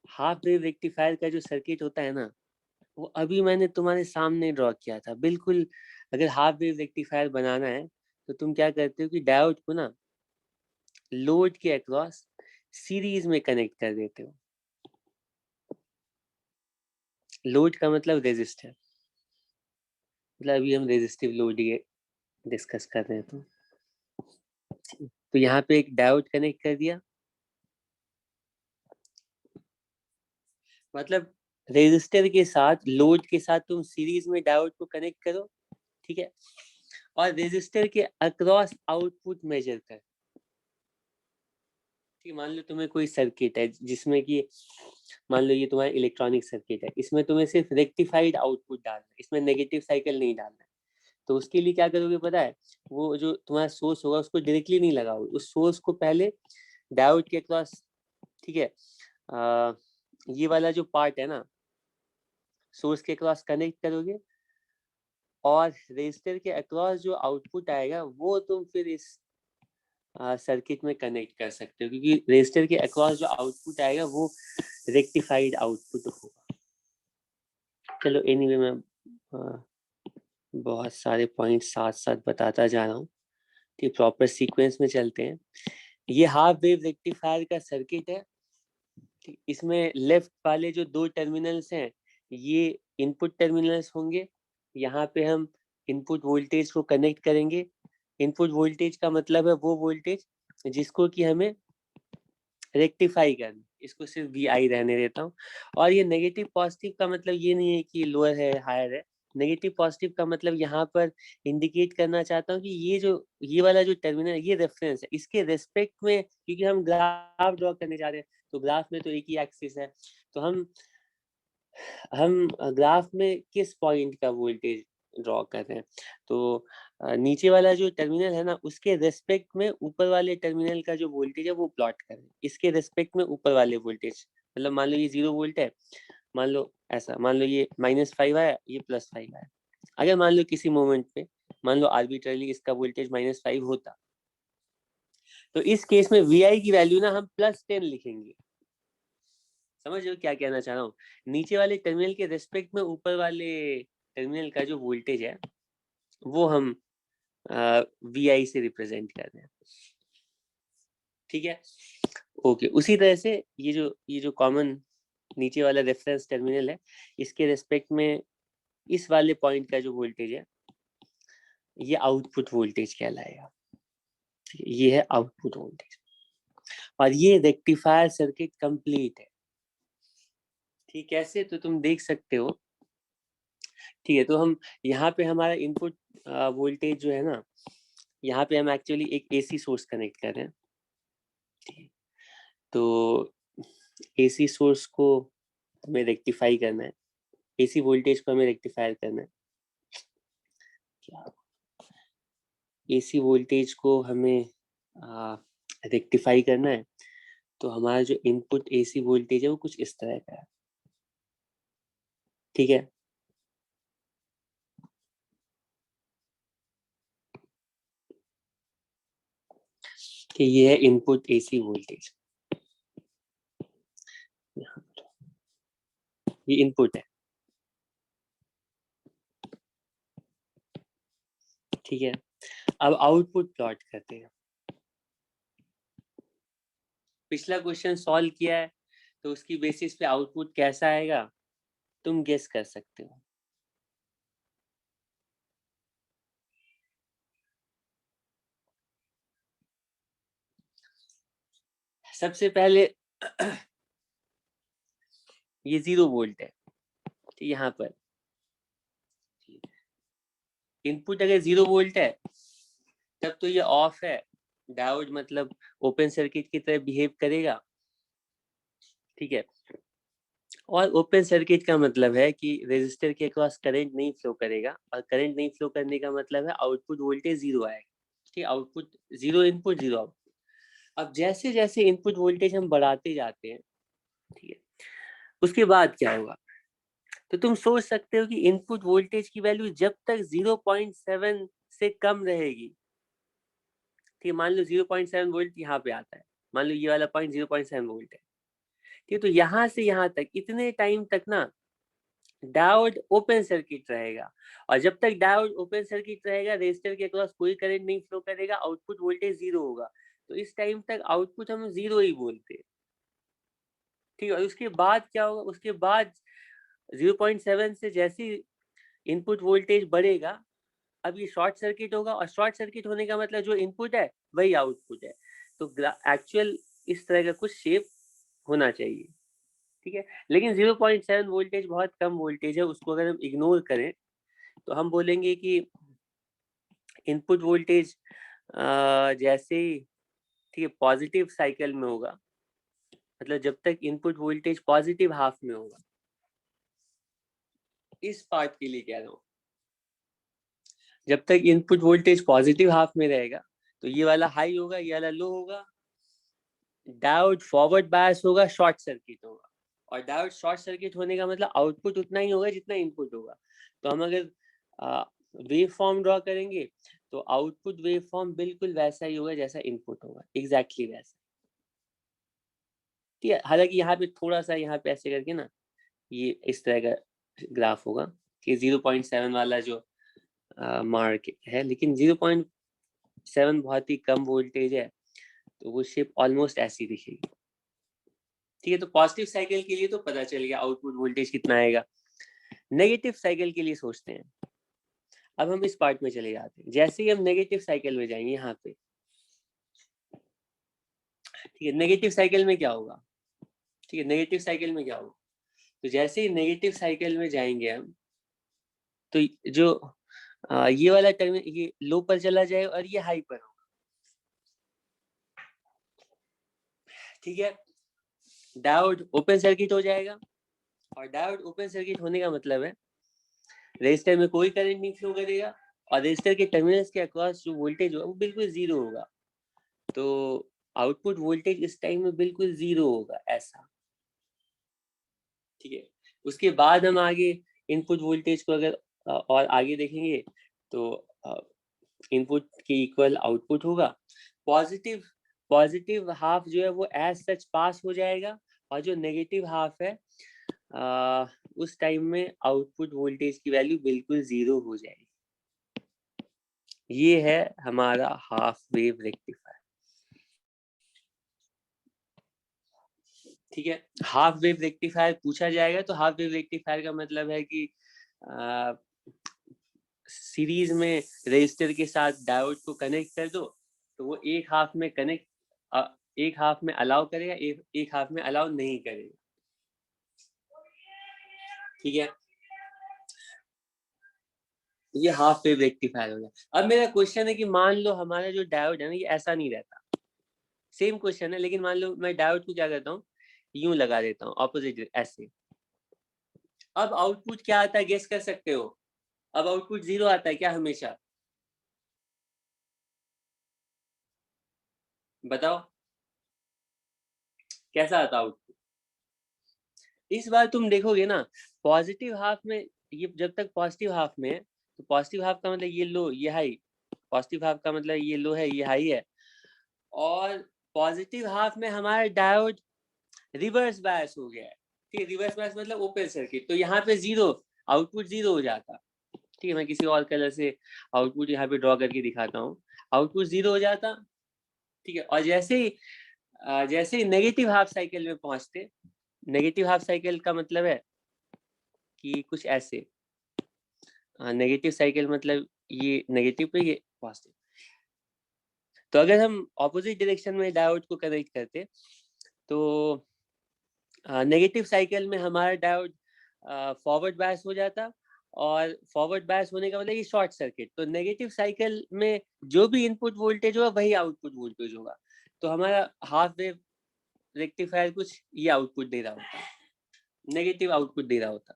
हाफ वेव रेक्टिफायर का जो सर्किट होता है ना वो अभी मैंने तुम्हारे सामने ड्रॉ किया था बिल्कुल। अगर हाफ वेव रेक्टिफायर बनाना है तो तुम क्या करते हो कि डायोड को ना लोड के अक्रॉस सीरीज में कनेक्ट कर देते हो। लोड का मतलब रेजिस्टर, मतलब अभी हम रेजिस्टिव लोड ये डिस्कस कर रहे हैं। तो यहाँ पे एक डायोड कनेक्ट कर दिया, मतलब रेजिस्टर के साथ लोड के साथ तुम सीरीज में डायोड को कनेक्ट करो। ठीक है, और रेजिस्टर के अक्रॉस आउटपुट मेजर कर। ठीक, मान लो तुम्हें कोई सर्किट है जिसमें कि मान लो ये तुम्हारा इलेक्ट्रॉनिक सर्किट है, इसमें तुम्हें सिर्फ रेक्टिफाइड आउटपुट डालना है, इसमें नेगेटिव साइकिल नहीं डालना है। तो उसके लिए क्या करोगे पता है, वो जो तुम्हारा सोर्स होगा उसको डायरेक्टली नहीं लगाओगे, उस सोर्स को पहले डायोड के अक्रॉस, ठीक है, ये वाला जो पार्ट है ना सोर्स के अक्रॉस कनेक्ट करोगे, और रेजिस्टर के अक्रॉस जो आउटपुट आएगा वो तुम फिर इस सर्किट में कनेक्ट कर सकते हो, क्योंकि रेजिस्टर के अक्रॉस जो आउटपुट आएगा वो रेक्टिफाइड आउटपुट होगा। चलो एनीवे मैं बहुत सारे पॉइंट साथ साथ बताता जा रहा हूँ, कि प्रॉपर सीक्वेंस में चलते हैं। ये हाफ वेव रेक्टिफायर का सर्किट है। इसमें लेफ्ट वाले जो दो टर्मिनल्स हैं ये इनपुट टर्मिनल्स होंगे। यहाँ पे हम इनपुट वोल्टेज को कनेक्ट करेंगे। इनपुट वोल्टेज का मतलब है वो वोल्टेज जिसको कि हमें रेक्टिफाई करना। इसको सिर्फ वी आई रहने देता हूँ। और ये नेगेटिव पॉजिटिव का मतलब ये नहीं है कि लोअर है हायर है। नेगेटिव पॉजिटिव का मतलब यहाँ पर इंडिकेट करना चाहता हूँ कि ये वाला जो टर्मिनल है ये रेफरेंस है, इसके रेस्पेक्ट में, क्योंकि हम ग्राफ ड्रॉ करने जा रहे हैं तो ग्राफ में तो एक ही एक्सिस है, तो हम ग्राफ में किस पॉइंट का वोल्टेज ड्रॉ कर रहे हैं। तो नीचे वाला जो टर्मिनल है ना उसके रेस्पेक्ट में ऊपर वाले टर्मिनल का जो वोल्टेज है वो प्लॉट करें, इसके रेस्पेक्ट में ऊपर वाले वोल्टेज। मतलब मान लो ये 0 वोल्ट है, मान लो ऐसा, मान लो ये -5 आया, ये +5 आया। अगर मान लो किसी मोमेंट पे, मान लो आर्बिट्रली इसका वोल्टेज -5 होता, तो इस केस में वी आई की वैल्यू ना हम +10 लिखेंगे। समझ रहे हो क्या कहना चाह रहा हूँ? नीचे वाले टर्मिनल के रेस्पेक्ट में ऊपर वाले टर्मिनल का जो वोल्टेज है वो हम वी आई से रिप्रेजेंट कर रहे हैं। ठीक है, ओके। उसी तरह से ये जो कॉमन नीचे वाला रेफरेंस टर्मिनल है, इसके रेस्पेक्ट में इस वाले पॉइंट का जो वोल्टेज है ये आउटपुट वोल्टेज कहलाएगा। ये है आउटपुट वोल्टेज, और ये रेक्टिफायर सर्किट कंप्लीट है। ठीक, कैसे? तो तुम देख सकते हो। ठीक है, तो हम यहाँ पे हमारा इनपुट वोल्टेज जो है ना, यहाँ पे हम एक्चुअली एक एसी सोर्स कनेक्ट कर रहे हैं। तो एसी सोर्स को हमें रेक्टिफाई करना है, एसी वोल्टेज को हमें रेक्टिफायर करना है। क्या एसी वोल्टेज को हमें रेक्टिफाई करना है, तो हमारा जो इनपुट एसी वोल्टेज है वो कुछ इस तरह का है। ठीक है, कि ये है इनपुट एसी वोल्टेज, ये इनपुट है। ठीक है, अब आउटपुट प्लॉट करते हैं। पिछला क्वेश्चन सॉल्व किया है तो उसकी बेसिस पे आउटपुट कैसा आएगा तुम गेस कर सकते हो। सबसे पहले ये 0 वोल्ट है, यहाँ पर इनपुट अगर 0 वोल्ट है तब तो ये ऑफ है, डायोड मतलब ओपन सर्किट की तरह बिहेव करेगा। ठीक है, और ओपन सर्किट का मतलब है कि रेजिस्टर के अक्रॉस करंट नहीं फ्लो करेगा, और करंट नहीं फ्लो करने का मतलब है आउटपुट वोल्टेज 0 आएगा। ठीक, आउटपुट 0 इनपुट 0 आउटपुट। अब जैसे जैसे इनपुट वोल्टेज हम बढ़ाते जाते हैं, ठीक है, उसके बाद क्या होगा? तो तुम सोच सकते हो कि इनपुट वोल्टेज की वैल्यू जब तक 0.7 से कम रहेगी, ठीक है, मान लो 0.7 वोल्ट यहाँ पे आता है, मान लो ये वाला पॉइंट 0.7 वोल्ट है। ठीक है, तो यहाँ से यहाँ तक इतने टाइम तक ना डायोड ओपन सर्किट रहेगा, और जब तक डायोड ओपन सर्किट रहेगा रेजिस्टर के अक्रॉस कोई करंट नहीं फ्लो करेगा, आउटपुट वोल्टेज 0 होगा। तो इस टाइम तक आउटपुट हम 0 ही बोलते हैं। ठीक है, और उसके बाद क्या होगा? उसके बाद 0.7 से जैसे इनपुट वोल्टेज बढ़ेगा, अब ये शॉर्ट सर्किट होगा, और शॉर्ट सर्किट होने का मतलब जो इनपुट है वही आउटपुट है। तो एक्चुअल इस तरह का कुछ शेप होना चाहिए। ठीक है, लेकिन 0.7 वोल्टेज बहुत कम वोल्टेज है, उसको अगर हम इग्नोर करें तो हम बोलेंगे कि इनपुट वोल्टेज जैसे ही, ठीक है, पॉजिटिव साइकिल में होगा, मतलब जब तक इनपुट वोल्टेज पॉजिटिव हाफ में होगा, इस पार्ट के लिए कह रहा हूँ, जब तक इनपुट वोल्टेज पॉजिटिव हाफ में रहेगा तो ये वाला हाई होगा, ये वाला लो होगा, डायोड फॉरवर्ड बायस होगा, शॉर्ट सर्किट होगा। और डायोड शॉर्ट सर्किट होने का मतलब आउटपुट उतना ही होगा जितना इनपुट होगा। तो हम अगर वेव फॉर्म ड्रॉ करेंगे तो आउटपुट वेव फॉर्म बिल्कुल वैसा ही होगा जैसा इनपुट होगा, एग्जैक्टली वैसा। ठीक है, हालांकि यहाँ पे थोड़ा सा, यहाँ पे ऐसे करके ना ये इस तरह का ग्राफ होगा कि 0.7 वाला जो मार्क है, लेकिन 0.7 बहुत ही कम वोल्टेज है, तो वो शेप ऑलमोस्ट ऐसी दिखेगी। ठीक है, तो पॉजिटिव साइकिल के लिए तो पता चल गया आउटपुट वोल्टेज कितना आएगा। नेगेटिव साइकिल के लिए सोचते हैं। अब हम इस पार्ट में चले जाते हैं। जैसे ही हम नेगेटिव साइकिल में जाएंगे यहाँ पे, ठीक है, नेगेटिव साइकिल में क्या होगा? ठीक है, नेगेटिव साइकिल में क्या होगा, तो जैसे ही नेगेटिव साइकिल में जाएंगे हम, तो जो ये वाला टर्म ये लो पर चला जाएगा और ये हाई पर होगा। ठीक है, डायोड ओपन सर्किट हो जाएगा, और डायोड ओपन सर्किट होने का मतलब है रेजिस्टर में कोई करंट नहीं फ्लो करेगा, और रेजिस्टर के टर्मिनल्स के अक्रॉस जो वोल्टेज होगा वो बिल्कुल जीरो होगा। तो आउटपुट वोल्टेज इस टाइम में बिल्कुल जीरो होगा ऐसा। ठीक है, उसके बाद हम आगे इनपुट वोल्टेज को अगर और आगे देखेंगे तो इनपुट के इक्वल आउटपुट होगा। पॉजिटिव हाफ जो है वो एज सच पास हो जाएगा, और जो नेगेटिव हाफ है उस टाइम में आउटपुट वोल्टेज की वैल्यू बिल्कुल जीरो हो जाएगी। ये है हमारा हाफ वेव रेक्टिफायर। ठीक है, हाफ वेव रेक्टिफायर पूछा जाएगा तो हाफ वेव रेक्टिफायर का मतलब है कि सीरीज में रेजिस्टर के साथ डायोड को कनेक्ट कर दो, तो वो एक हाफ में एक हाफ में अलाउ करेगा, एक हाफ में अलाउ नहीं करेगा। ठीक है, ये हाफ वेव रेक्टिफायर हो गया। अब मेरा क्वेश्चन है कि मान लो हमारा जो डायोड है ना ये ऐसा नहीं रहता, सेम क्वेश्चन है, लेकिन मान लो मैं डायोड को क्या करता हूँ, यूं लगा देता हूँ ऑपोजिट ऐसे। अब आउटपुट क्या आता है गेस कर सकते हो? अब आउटपुट जीरो आता है क्या हमेशा? बताओ कैसा आता आउटपुट? इस बार तुम देखोगे ना, पॉजिटिव हाफ में ये जब तक पॉजिटिव हाफ में है, तो पॉजिटिव हाफ का मतलब ये लो ये हाई, पॉजिटिव हाफ का मतलब ये लो है ये हाई है, और पॉजिटिव हाफ में हमारा डायोड रिवर्स बायस हो गया है। ठीक है, रिवर्स बायस मतलब ओपन सर्किट, तो यहाँ पे जीरो, आउटपुट जीरो हो जाता। ठीक है, मैं किसी और कलर से आउटपुट यहाँ पे ड्रॉ करके दिखाता हूँ, आउटपुट जीरो हो जाता। ठीक है, और जैसे ही नेगेटिव हाफ साइकिल में पहुंचते, नेगेटिव हाफ साइकिल का मतलब है कि कुछ ऐसे, नेगेटिव साइकिल मतलब ये नेगेटिव पे ये पॉजिटिव। तो अगर हम ऑपोजिट डायरेक्शन में डायोड को कनेक्ट करते तो नेगेटिव साइकिल में हमारा डायोड फॉरवर्ड बायस हो जाता, और फॉरवर्ड बायस होने का मतलब ये शॉर्ट सर्किट, तो नेगेटिव साइकिल में जो भी इनपुट वोल्टेज होगा वही आउटपुट वोल्टेज होगा। तो हमारा हाफ वेव रेक्टिफायर कुछ ये आउटपुट दे रहा होता, नेगेटिव आउटपुट दे रहा होता।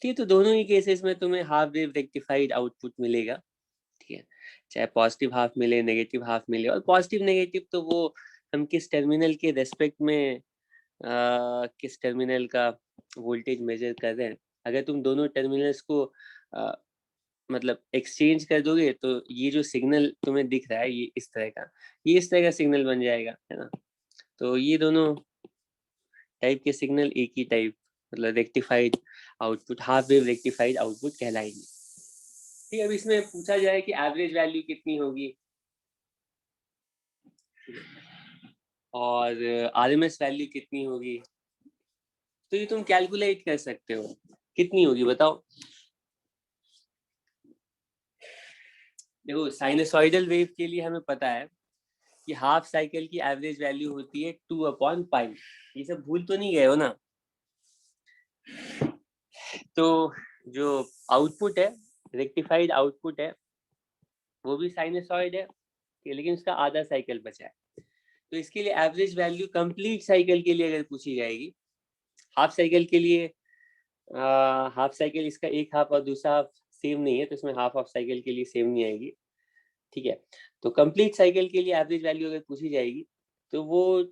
ठीक है, तो दोनों ही केसेस में तुम्हें हाफ वेव रेक्टिफाइड आउटपुट मिलेगा। ठीक है, चाहे पॉजिटिव हाफ मिले नेगेटिव हाफ मिले, और पॉजिटिव नेगेटिव तो वो हम किस टर्मिनल के रेस्पेक्ट में किस टर्मिनल का वोल्टेज मेजर कर रहे हैं। अगर तुम दोनों टर्मिनल्स को मतलब एक्सचेंज कर दोगे तो ये जो सिग्नल तुम्हें दिख रहा है ये इस तरह का सिग्नल बन जाएगा, है ना। तो ये दोनों टाइप के सिग्नल एक ही टाइप, मतलब rectified output, half wave rectified output कहलाएंगे। ठीक है, अब इसमें पूछा जाए कि एवरेज वैल्यू कितनी होगी और आरएमएस वैल्यू कितनी होगी, तो ये तुम कैलकुलेट कर सकते हो कितनी होगी, बताओ। देखो साइनसॉइडल वेव के लिए हमें पता है कि हाफ साइकिल की एवरेज वैल्यू होती है 2/पाई। ये सब भूल तो नहीं गए हो ना? तो जो आउटपुट है, रेक्टिफाइड आउटपुट है, वो भी साइनसॉइड है, लेकिन उसका आधा साइकिल बचा है। तो इसके लिए एवरेज वैल्यू कंप्लीट साइकिल के लिए अगर पूछी जाएगी, हाफ साइकिल के लिए हाफ साइकिल इसका एक हाफ और दूसरा हाफ सेम नहीं है, तो इसमें हाफ ऑफ साइकिल के लिए सेम नहीं आएगी। ठीक है, तो कंप्लीट साइकिल के लिए एवरेज वैल्यू अगर पूछी जाएगी तो वो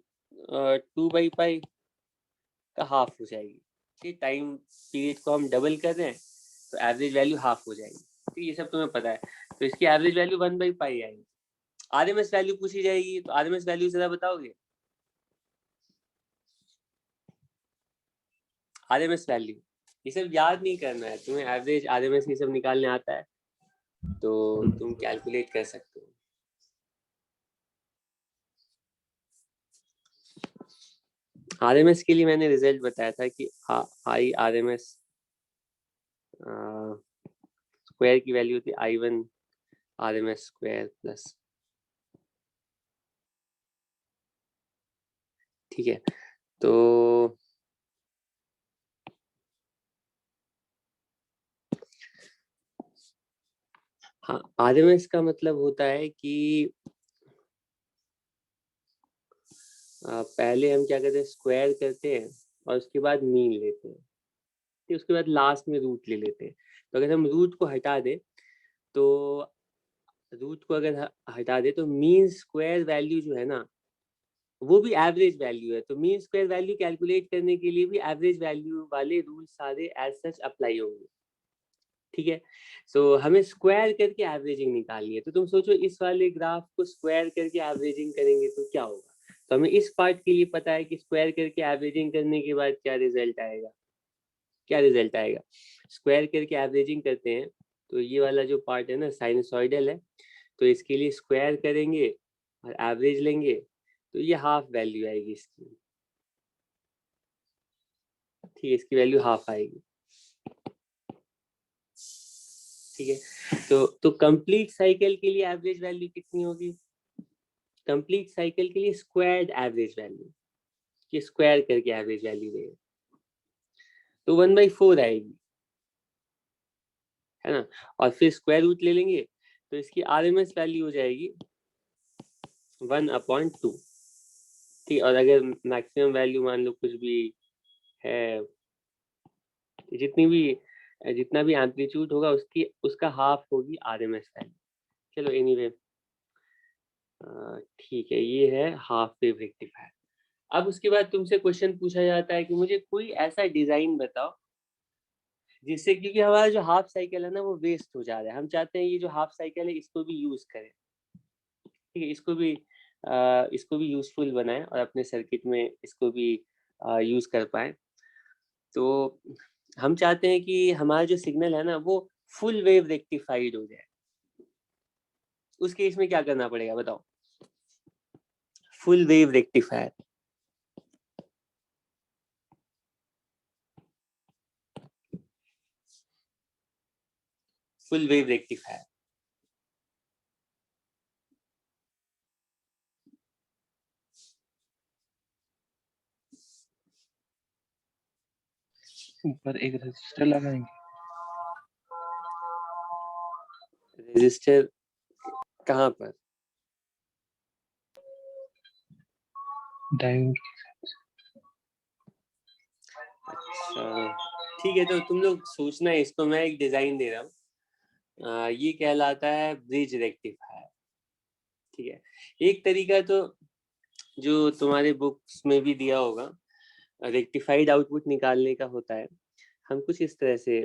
2/पाई का हाफ हो जाएगी। ठीक, टाइम पीरियड को हम डबल कर रहे हैं तो एवरेज वैल्यू हाफ हो जाएगी। ठीक, ये सब तुम्हें पता है, तो इसकी एवरेज वैल्यू 1/पाई आएगी। आरएमएस वैल्यू पूछी जाएगी तो आरएमएस वैल्यू जरा बताओगे? आरएमएस वैल्यू ये सब याद नहीं करना है तुम्हें, एवरेज आरएमएस ये सब निकालने आता है तो तुम कैलकुलेट कर सकते हो। आरएमएस के लिए मैंने रिजल्ट बताया था कि आई आरएमएस स्क्वायर की वैल्यू थी I1 आरएमएस स्क्वायर प्लस। ठीक है, तो हाँ, RMS का मतलब होता है कि पहले हम क्या करते हैं, स्क्वायर करते हैं और उसके बाद मीन लेते हैं, फिर उसके बाद लास्ट में रूट ले लेते हैं। तो अगर हम रूट को हटा दें तो रूट को अगर हटा दें तो मीन स्क्वायर वैल्यू जो है ना, वो भी एवरेज वैल्यू है। तो मीन स्क्वायर वैल्यू कैलकुलेट करने के लिए भी एवरेज वैल्यू वाले रूल सारे एज सच अप्लाई होंगे, ठीक है। सो हमें स्क्वायर करके एवरेजिंग निकालनी है। तो तुम सोचो इस वाले ग्राफ को स्क्वायर करके एवरेजिंग करेंगे तो क्या होगा। तो हमें इस पार्ट के लिए पता है कि स्क्वायर करके एवरेजिंग करने के बाद क्या रिजल्ट आएगा, क्या रिजल्ट आएगा। स्क्वायर करके एवरेजिंग करते हैं तो ये वाला जो पार्ट है ना साइनसॉइडल है, तो इसके लिए स्क्वायर करेंगे और एवरेज लेंगे तो ये हाफ वैल्यू आएगी इसकी, ठीक है, इसकी वैल्यू हाफ आएगी, ठीक है। तो कंप्लीट साइकिल के लिए एवरेज वैल्यू कितनी होगी, कंप्लीट साइकिल के लिए स्क्वायर्ड एवरेज वैल्यू, कि स्क्वायर करके एवरेज वैल्यू देगा तो 1/4 आएगी, है ना। और फिर स्क्वायर रूट ले लेंगे तो इसकी RMS वैल्यू हो जाएगी 1/2, ठीक। और अगर मैक्सिमम वैल्यू मान लो कुछ भी है, जितनी भी जितना भी एम्पलीट्यूड होगा उसकी उसका हाफ होगी RMS वैल्यू। चलो एनीवे, ठीक है, ये है हाफ वेव रेक्टिफायर। अब उसके बाद तुमसे क्वेश्चन पूछा जाता है कि मुझे कोई ऐसा डिजाइन बताओ जिससे, क्योंकि हमारा जो हाफ साइकिल है ना वो वेस्ट हो जा रहा है, हम चाहते हैं ये जो हाफ साइकिल है इसको भी यूज करें, ठीक है, इसको भी यूजफुल बनाएं और अपने सर्किट में इसको भी यूज कर पाए। तो हम चाहते हैं कि हमारा जो सिग्नल है ना वो फुल वेव रेक्टिफाइड हो जाए। उस केस में क्या करना पड़ेगा बताओ, full wave rectifier. Full wave rectifier ऊपर एक रजिस्टर लगाएंगे। रजिस्टर कहाँ पर, डायोड। अच्छा ठीक है। तो तुम लोग सोचना है इसको, मैं एक डिजाइन दे रहा हूँ, ये कहलाता है ब्रिज रेक्टिफायर, ठीक है। एक तरीका तो जो तुम्हारे बुक्स में भी दिया होगा रेक्टिफाइड आउटपुट निकालने का होता है। हम कुछ इस तरह से,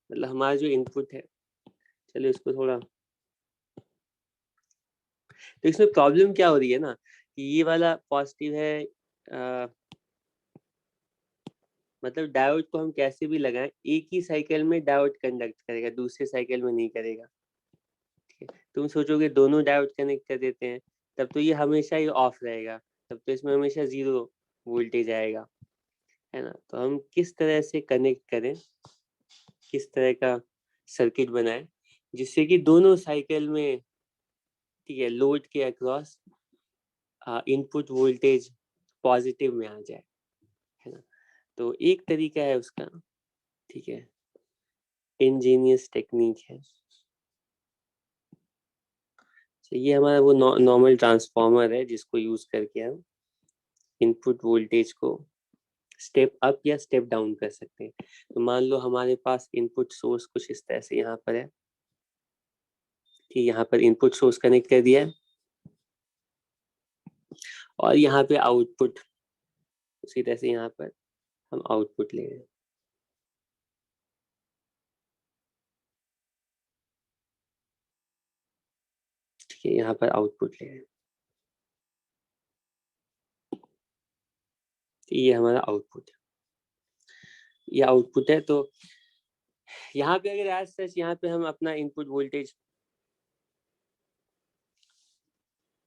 मतलब हमारा जो इनपुट है, चलो इसको थोड़ा, तो इसमें प्रॉब्लम क्या हो रही है ना कि ये वाला पॉजिटिव है, मतलब डायोड को हम कैसे भी लगाएं एक ही साइकिल में डायोड कंडक्ट करेगा, दूसरे साइकिल में नहीं करेगा, ठीक है। तुम सोचोगे दोनों डायोड कनेक्ट कर देते हैं तब तो ये हमेशा ही ऑफ रहेगा, तब तो इसमें हमेशा 0 वोल्टेज आएगा, है ना। तो हम किस तरह से कनेक्ट करें, किस तरह का सर्किट बनाएं जिससे कि दोनों साइकिल में, ठीक है, लोड के अक्रॉस इनपुट वोल्टेज पॉजिटिव में आ जाए, है ना। तो एक तरीका है उसका, ठीक है, इंजीनियस टेक्निक है। तो ये हमारा वो नॉर्मल ट्रांसफॉर्मर है जिसको यूज करके हम इनपुट वोल्टेज को स्टेप अप या स्टेप डाउन कर सकते हैं। तो मान लो हमारे पास इनपुट सोर्स कुछ इस तरह से यहाँ पर है, ठीक, यहाँ पर इनपुट सोर्स कनेक्ट कर दिया है और यहाँ पे आउटपुट उसी तरह से यहाँ पर हम आउटपुट ले रहे हैं, ठीक है, यहाँ पर आउटपुट ले रहे हैं, ये हमारा आउटपुट है, ये आउटपुट है। तो यहाँ पे अगर एज सच यहाँ पे हम अपना इनपुट वोल्टेज,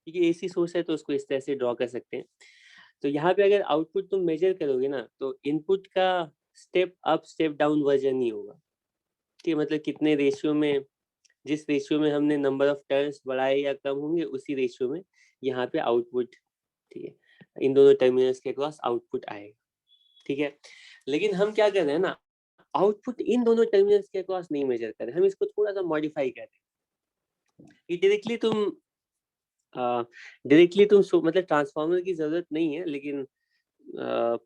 क्योंकि एसी सोर्स है तो उसको इस तरह से ड्रॉ कर सकते हैं। तो यहाँ पे अगर आउटपुट तुम मेजर करोगे ना तो इनपुट का step up step down version ही होगा, ठीक है, मतलब कितने रेशियो में, जिस रेशियो में हमने नंबर ऑफ टर्न्स बढ़ाए या कम होंगे उसी रेशियो में यहाँ पे आउटपुट, ठीक है। इन दोनों टर्मिनल्स के अक्रॉस आउटपुट आएगा, ठीक है। लेकिन हम क्या कर रहे हैं ना, आउटपुट इन दोनों टर्मिनल्स के अक्रॉस नहीं मेजर कर रहे, हम इसको थोड़ा सा मॉडिफाई कर रहे हैं कि डायरेक्टली तुम मतलब ट्रांसफार्मर की जरूरत नहीं है, लेकिन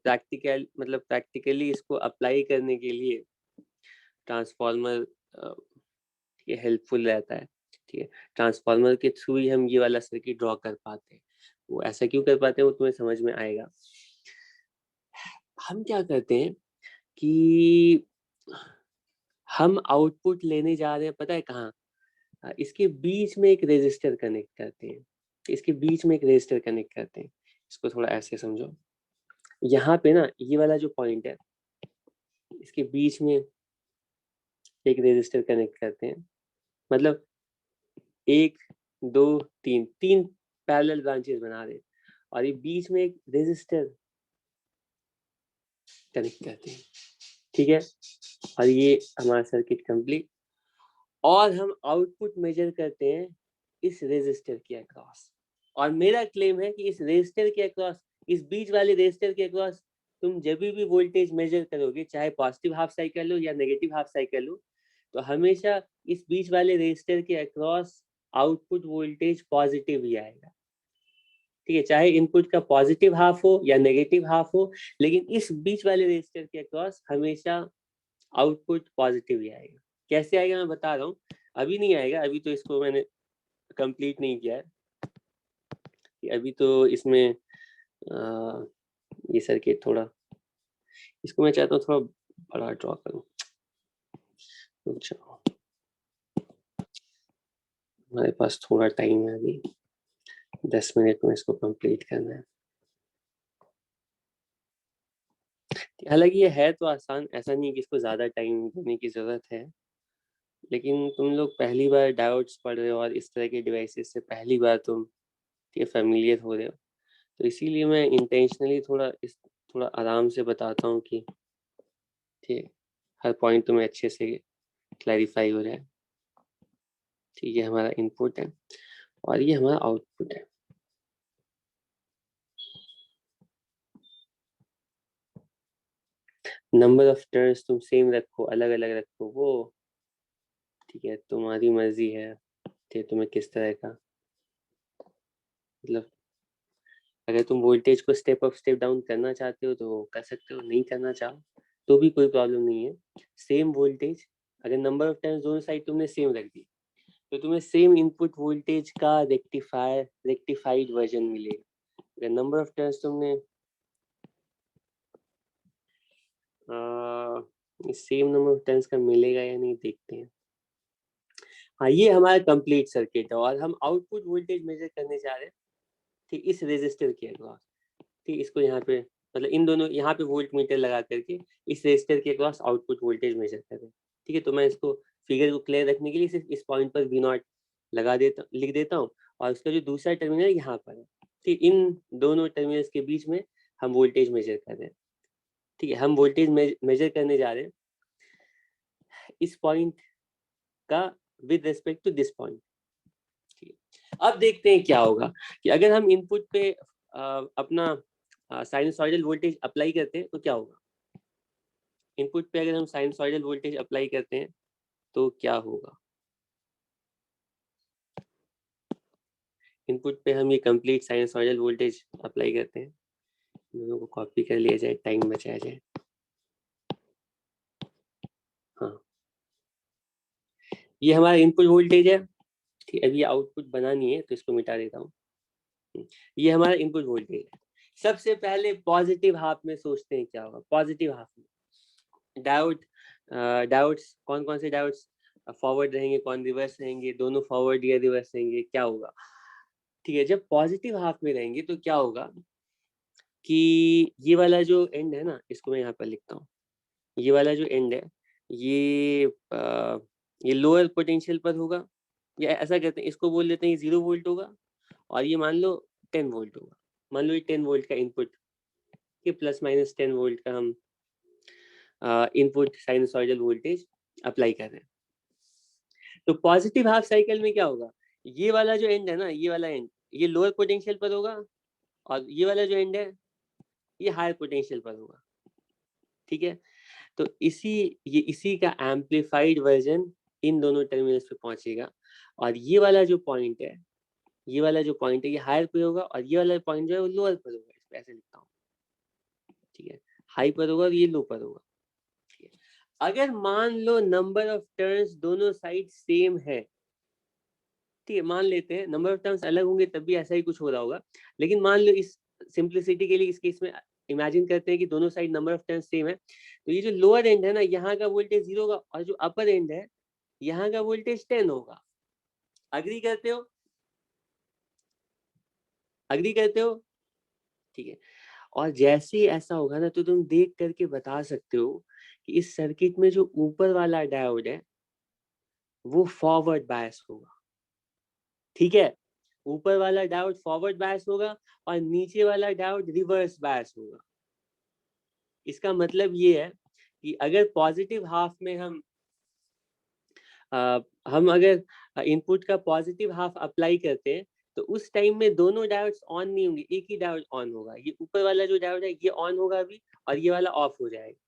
प्रैक्टिकली इसको अप्लाई करने के लिए ट्रांसफार्मर ये हेल्पफुल रहता है, ठीक है। ट्रांसफार्मर के थ्रू ही हम ये वाला सर्किट ड्रॉ कर पाते हैं। वो ऐसा क्यों कर पाते हैं वो तुम्हें समझ में आएगा। हम क्या करते हैं कि हम आउटपुट लेने जा रहे हैं, पता है कहाँ, इसके बीच में एक रेजिस्टर कनेक्ट करते हैं, इसके बीच में एक रेजिस्टर कनेक्ट करते हैं। इसको थोड़ा ऐसे समझो, यहाँ पे ना ये वाला जो पॉइंट है, इसके बीच में एक रेजिस्टर कनेक्ट करते हैं, मतलब 1 2 3 3 पैरेलल ब्रांचेस बना रहे हैं, और ये बीच में एक रेजिस्टर कनेक्ट करते हैं, ठीक है। और ये हमारा सर्किट कंप्लीट, और हम आउटपुट मेजर करते हैं इस रेजिस्टर के अक्रॉस। और मेरा क्लेम है कि इस रेजिस्टर के अक्रॉस, इस बीच वाले रेजिस्टर के अक्रॉस तुम जब भी वोल्टेज मेजर करोगे, चाहे पॉजिटिव हाफ साइकिल हो या नेगेटिव हाफ साइकिल हो, तो हमेशा इस बीच वाले रेजिस्टर के अक्रॉस आउटपुट वोल्टेज पॉजिटिव ही आएगा, ठीक है। चाहे इनपुट का पॉजिटिव हाफ हो या नेगेटिव हाफ हो, लेकिन इस बीच वाले रेजिस्टर के अक्रॉस हमेशा आउटपुट पॉजिटिव ही आएगा। कैसे आएगा मैं बता रहा हूँ, अभी नहीं आएगा, अभी तो इसको मैंने कंप्लीट नहीं किया है, अभी तो इसमें ये सर्किट थोड़ा, इसको मैं चाहता हूँ थोड़ा बड़ा ड्रॉ करूँ। अच्छा, हमारे पास थोड़ा टाइम है, अभी 10 मिनट में इसको कंप्लीट करना है। हालांकि ये है तो आसान, ऐसा नहीं कि इसको ज़्यादा टाइम देने की ज़रूरत है, लेकिन तुम लोग पहली बार डायोड्स पढ़ रहे हो और इस तरह के डिवाइसेस से पहली बार तुम ये फेमिलियर हो रहे हो, तो इसीलिए मैं इंटेंशनली थोड़ा आराम से बताता हूँ कि ठीक, हर पॉइंट तुम्हें अच्छे से क्लैरिफाई हो जाए। ठीक है, हमारा इनपुट है और ये हमारा आउटपुट है। नंबर ऑफ टर्न्स तुम सेम रखो, अलग अलग रखो, वो ठीक है, तुम्हारी मर्जी है कि तुम्हें किस तरह का, मतलब अगर तुम वोल्टेज को स्टेप अप स्टेप डाउन करना चाहते हो तो कर सकते हो, नहीं करना चाहो तो भी कोई प्रॉब्लम नहीं है। सेम वोल्टेज, अगर नंबर ऑफ टर्न्स दोनों साइड तुमने सेम रख दी तो तुम्हें सेम इनपुट वोल्टेज का रेक्टिफाइड वर्जन मिलेगा। अगर नंबर ऑफ टर्न्स तुमने सेम नंबर ऑफ टर्न्स का मिलेगा या नहीं देखते हैं। हाँ, ये हमारा कंप्लीट सर्किट है और हम आउटपुट वोल्टेज मेजर करने जा रहे हैं, ठीक, इस रेजिस्टर के अक्रॉस। ठीक, इसको यहाँ पे मतलब इन दोनों यहाँ पे वोल्ट मीटर लगा करके इस रेजिस्टर के अक्रॉस आउटपुट वोल्टेज मेजर कर रहे हैं। ठीक है, तो मैं इसको फिगर को क्लियर रखने के लिए सिर्फ इस पॉइंट पर V0 लिख देता हूँ, और उसका जो दूसरा टर्मिनल यहाँ पर है, ठीक, इन दोनों टर्मिनल्स के बीच में हम वोल्टेज मेजर कर रहे हैं। ठीक है, हम वोल्टेज मेजर करने जा रहे हैं इस पॉइंट का with respect to this point. ठीक है, अब देखते हैं क्या होगा कि अगर हम इनपुट पे अपना साइनसॉइडल वोल्टेज अप्लाई करते हैं तो क्या होगा। इनपुट पे अगर हम साइनसॉइडल वोल्टेज अप्लाई करते हैं तो क्या होगा। इनपुट पे हम ये कंप्लीट साइनसॉइडल वोल्टेज अप्लाई करते हैं, दोनों को कॉपी कर लिया जाए, टाइम बचाया जाए। हाँ, ये हमारा इनपुट वोल्टेज है। ठीक, अभी आउटपुट बनानी है तो इसको मिटा देता हूँ। ये हमारा इनपुट वोल्टेज है। सबसे पहले पॉजिटिव हाफ में सोचते हैं क्या होगा। पॉजिटिव हाफ में डायोड्स कौन कौन से डायोड्स फॉरवर्ड रहेंगे, कौन रिवर्स रहेंगे, दोनों फॉरवर्ड या रिवर्स रहेंगे, क्या होगा। ठीक है, जब पॉजिटिव हाफ में रहेंगे तो क्या होगा कि ये वाला जो एंड है ना, इसको मैं यहाँ पर लिखता हूँ, ये वाला जो एंड है ये लोअर पोटेंशियल पर होगा, या ऐसा कहते हैं, इसको बोल देते हैं 0 वोल्ट होगा, और ये मान लो 10 वोल्ट होगा। मान लो ये 10 वोल्ट का इनपुट के प्लस माइनस 10 वोल्ट का हम इनपुट साइनसॉइडल वोल्टेज अप्लाई कर रहे हैं। तो पॉजिटिव हाफ साइकिल में क्या होगा, ये वाला जो एंड है ना, ये वाला एंड ये लोअर पोटेंशियल पर होगा, और ये वाला जो एंड है ये हायर पोटेंशियल पर होगा, ठीक है। तो इसी का एम्पलीफाइड वर्जन इन दोनों टर्मिनल्स पे पहुंचेगा, और ये वाला जो पॉइंट है, ये वाला जो पॉइंट है ये हायर पे होगा, और ये वाला पॉइंट जो है वो लोअर पर होगा। इस पे ऐसे लिखता हूँ, ठीक है, हाई पर होगा और ये लो पर होगा, ठीक है। अगर मान लो नंबर ऑफ टर्न्स दोनों साइड सेम है, ठीक है, मान लेते हैं नंबर ऑफ टर्म्स अलग होंगे तब भी ऐसा ही कुछ हो रहा होगा, लेकिन मान लो इस सिंप्लिसिटी के लिए इस केस में इमेजिन करते हैं कि दोनों side number of terms same है, तो ये जो लोअर एंड है ना यहाँ का वोल्टेज 0 होगा, और जो अपर एंड है यहाँ का वोल्टेज 10 होगा। अग्री करते हो? अग्री करते हो? ठीक है। और जैसे ही ऐसा होगा ना तो तुम देख करके बता सकते हो कि इस सर्किट में जो ऊपर वाला डायोड है वो फॉरवर्ड बायस होगा, ठीक है, ऊपर वाला डायोड फॉरवर्ड बायस होगा और नीचे वाला डायोड रिवर्स बायस होगा। इसका मतलब ये है कि अगर पॉजिटिव हाफ में हम अगर इनपुट का पॉजिटिव हाफ अप्लाई करते हैं तो उस टाइम में दोनों डायोड्स ऑन नहीं होंगे, एक ही डायोड ऑन होगा। ये ऊपर वाला जो डायोड है ये ऑन होगा अभी, और ये वाला ऑफ हो जाएगा,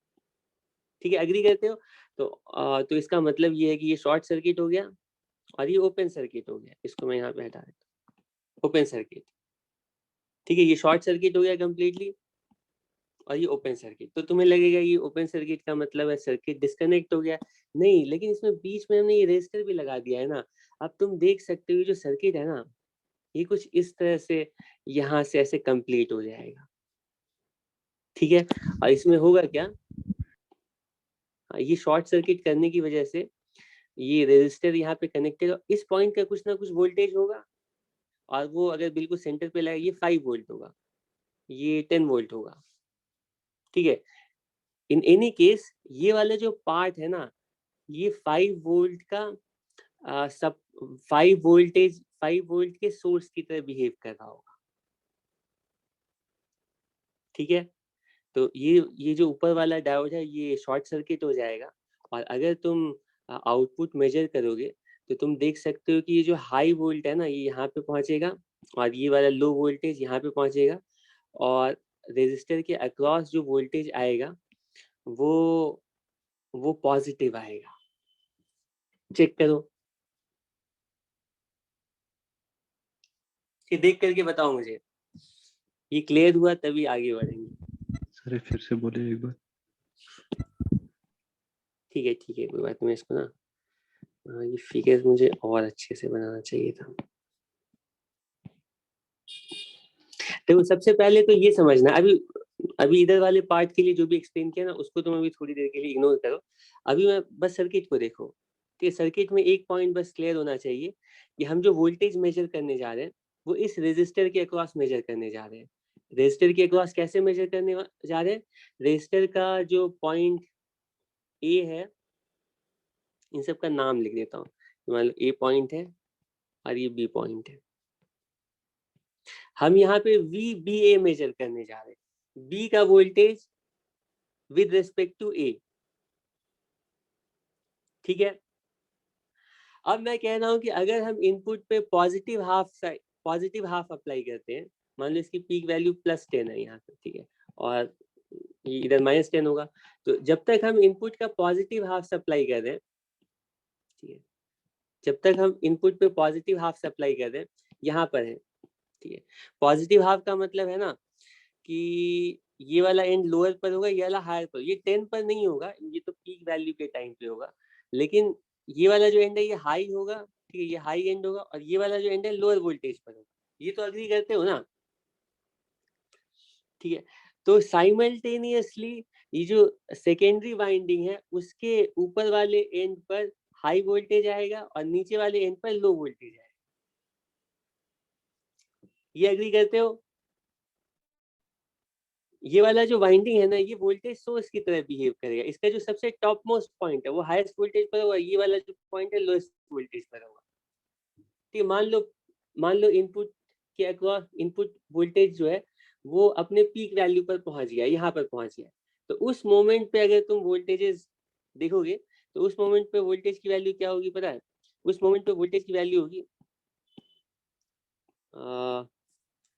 ठीक है। एग्री करते हो? तो इसका मतलब ये है कि ये शॉर्ट सर्किट हो गया और ये ओपन सर्किट हो गया। इसको मैं यहाँ पे हटा देता हूँ, ओपन सर्किट, ठीक है। ये शॉर्ट सर्किट हो गया कंप्लीटली और ये ओपन सर्किट। तो तुम्हें लगेगा ये ओपन सर्किट का मतलब है सर्किट डिस्कनेक्ट हो गया, नहीं, लेकिन इसमें बीच में हमने ये रेजिस्टर भी लगा दिया है ना। अब तुम देख सकते हो ये जो सर्किट है ना ये कुछ इस तरह से यहाँ से ऐसे कंप्लीट हो जाएगा, ठीक है। और इसमें होगा क्या, ये शॉर्ट सर्किट करने की वजह से ये रेजिस्टर यहाँ पे कनेक्टेड, इस पॉइंट का कुछ ना कुछ वोल्टेज होगा, और वो अगर बिल्कुल सेंटर पे लगा ये 5 वोल्ट होगा, ये 10 वोल्ट होगा, ठीक है। इन एनी केस ये वाला जो पार्ट है ना ये 5 वोल्ट का सब 5 वोल्ट के सोर्स की तरह बिहेव कर रहा होगा, ठीक है। तो ये जो ऊपर वाला डायोड है ये शॉर्ट सर्किट हो जाएगा, और अगर तुम आउटपुट मेजर करोगे तो तुम देख सकते हो कि ये जो हाई वोल्ट है ना ये यहाँ पे पहुंचेगा, और ये वाला लो वोल्टेज यहाँ पे पहुंचेगा, और रेजिस्टर के अक्रॉस जो वोल्टेज आएगा वो वो पॉजिटिव आएगा। चेक करो, ये देख करके बताओ मुझे, ये क्लियर हुआ तभी आगे बढ़ेंगे। सर फिर से बोले एक बार। ठीक है, कोई बात नहीं। इसको ना ये फिगर मुझे और अच्छे से बनाना चाहिए था। देखो सबसे पहले तो ये समझना, अभी इधर वाले पार्ट के लिए जो भी एक्सप्लेन किया ना उसको तुम अभी थोड़ी देर के लिए इग्नोर करो। अभी मैं बस सर्किट को देखो, कि सर्किट में एक पॉइंट बस क्लियर होना चाहिए कि हम जो वोल्टेज मेजर करने जा रहे हैं वो इस रेजिस्टर के अक्रॉस मेजर करने जा रहे हैं। रेजिस्टर के अक्रॉस कैसे मेजर करने जा रहे हैं, रेजिस्टर का जो पॉइंट ए है, इन सब का नाम लिख देता हूँ, मान लो ए पॉइंट है और ये बी पॉइंट है। हम यहाँ पे VBA मेजर करने जा रहे हैं, बी का वोल्टेज विद रिस्पेक्ट टू ए, ठीक है। अब मैं कह रहा हूँ कि अगर हम इनपुट पे पॉजिटिव हाफ अप्लाई करते हैं, मान लो इसकी पीक वैल्यू +10 है यहाँ पे, ठीक है, और ये इधर -10 होगा, तो जब तक हम इनपुट का पॉजिटिव हाफ सप्लाई कर रहे हैं, ठीक है, जब तक हम इनपुट पे पॉजिटिव हाफ सप्लाई कर रहे हैं यहाँ पर है, ठीक है। पॉजिटिव हाफ का मतलब है ना कि ये वाला एंड लोअर पर होगा, ये वाला हायर पर, ये 10 पर नहीं होगा, ये तो पीक वैल्यू के टाइम पे होगा, लेकिन ये वाला जो एंड है ये हाई होगा, ठीक है, ये हाई एंड होगा, और ये वाला जो एंड है लोअर वोल्टेज पर होगा। ये तो अग्री करते हो ना, ठीक है। तो साइमल्टेनियसली ये जो सेकेंडरी वाइंडिंग है उसके ऊपर वाले एंड पर हाई वोल्टेज आएगा और नीचे वाले एंड पर लो वोल्टेज आएगा। ये अग्री करते हो? ये वाला जो वाइंडिंग है ना ये वोल्टेज सोर्स की तरह बिहेव करेगा। इसका जो सबसे टॉप मोस्ट पॉइंट है वो हाईएस्ट वोल्टेज पर होगा, ये वाला जो पॉइंट है लोएस्ट वोल्टेज पर होगा, ठीक है। मान लो इनपुट के अक्रॉस इनपुट वोल्टेज जो है वो अपने पीक वैल्यू पर पहुंच गया, यहाँ पर पहुंच गया, तो उस मोमेंट पे अगर तुम वोल्टेजेस देखोगे तो उस मोमेंट पे वोल्टेज की वैल्यू क्या होगी पता है? उस मोमेंट पे वोल्टेज की वैल्यू होगी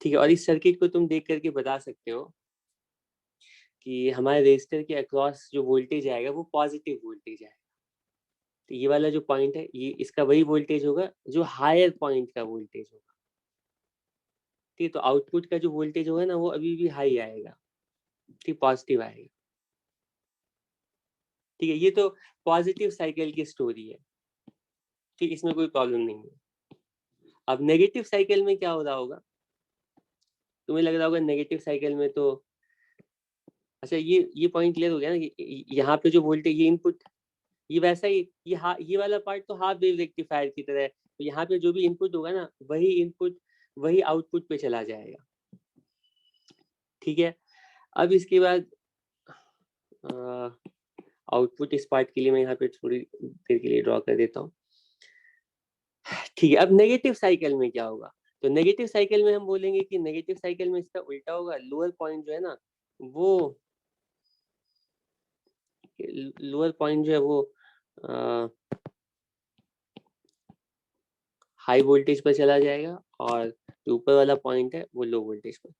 ठीक है, और इस सर्किट को तुम देख करके बता सकते हो कि हमारे रेजिस्टर के अक्रॉस जो वोल्टेज आएगा वो पॉजिटिव वोल्टेज आएगा। तो ये वाला जो पॉइंट है ये इसका वही वोल्टेज होगा जो हायर पॉइंट का वोल्टेज होगा। ठीक है, तो आउटपुट का जो वोल्टेज होगा ना वो अभी भी हाई आएगा, ठीक, पॉजिटिव आएगा। ठीक है, ये तो पॉजिटिव साइकिल की स्टोरी है, ठीक, इसमें कोई प्रॉब्लम नहीं है। अब नेगेटिव साइकिल में क्या हो रहा होगा, तुम्हें लग रहा होगा नेगेटिव साइकिल में तो अच्छा ये पॉइंट क्लियर हो गया ना कि यहाँ पे जो वोल्टेज ये इनपुट ये वैसा ही ये वाला पार्ट तो हाफ वेव रेक्टिफायर की तरह है, तो यहाँ पे जो भी इनपुट होगा ना वही इनपुट वही आउटपुट पे चला जाएगा। ठीक है, अब इसके बाद आउटपुट इस पार्ट के लिए मैं यहाँ पे थोड़ी देर के लिए ड्रॉ कर देता हूँ। ठीक है, अब नेगेटिव साइकिल में क्या होगा, तो नेगेटिव साइकिल में हम बोलेंगे कि नेगेटिव साइकिल में इसका उल्टा होगा, लोअर पॉइंट जो है ना वो लोअर पॉइंट जो है वो हाई वोल्टेज पर चला जाएगा और जो ऊपर वाला पॉइंट है वो लो वोल्टेज पर।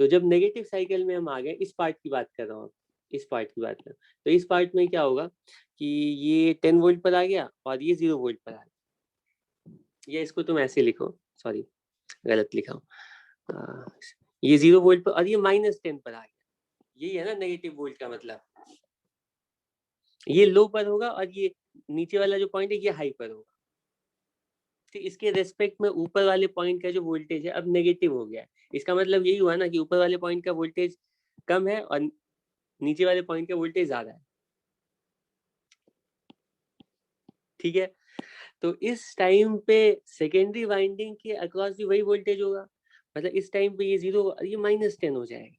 तो जब नेगेटिव साइकिल में हम आ गए, इस पार्ट की बात कर रहा हूँ, इस पार्ट की बात कर, तो इस पार्ट में क्या होगा कि ये 10 वोल्ट पर आ गया और ये 0 वोल्ट पर आ गया, या इसको तुम ऐसे लिखो, सॉरी गलत लिखा हूँ, ये 0 वोल्ट पर और ये -10 पर आ गया, यही है ना नेगेटिव वोल्ट का मतलब। ये लो पर होगा और ये नीचे वाला जो पॉइंट है ये हाई पर होगा। तो इसके रेस्पेक्ट में ऊपर वाले पॉइंट का जो वोल्टेज है अब नेगेटिव हो गया है। इसका मतलब यही हुआ ना कि ऊपर वाले पॉइंट का वोल्टेज कम है और नीचे वाले पॉइंट का वोल्टेज ज्यादा है। ठीक है, तो इस टाइम पे सेकेंडरी वाइंडिंग के अक्रॉस भी वही वोल्टेज होगा, मतलब इस टाइम पे ये 0 ये -10 हो जाएगा।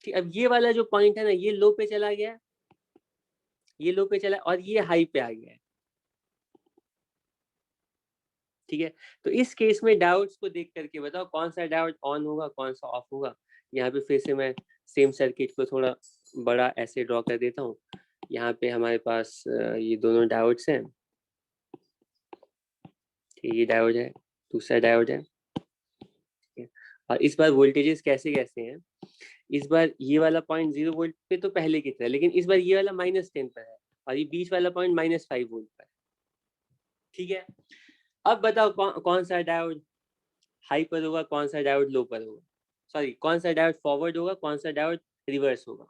ठीक, अब ये वाला जो पॉइंट है ना ये लो पे चला गया, ये लो पे चला और ये हाई पे आ गया है। ठीक है, तो इस केस में डायोड्स को देख करके बताओ कौन सा डायोड ऑन होगा कौन सा ऑफ होगा। यहाँ पे फिर से मैं सेम सर्किट को थोड़ा बड़ा ऐसे ड्रॉ कर देता हूँ। यहाँ पे हमारे पास ये दोनों डायोड्स हैं, ये डायोड है, दूसरा डायोड है। ठीक है, और इस बार वोल्टेजेस कैसे कैसे हैं, इस बार ये वाला पॉइंट 0 वोल्ट पे तो पहले की तरह, लेकिन इस बार ये वाला -10 पर है और ये बीच वाला पॉइंट -5 वोल्ट पर है। ठीक है, अब बताओ कौन सा डायोड हाई पर होगा कौन सा डायोड लो पर होगा, सॉरी कौन सा डायोड फॉरवर्ड होगा कौन सा डायोड रिवर्स होगा।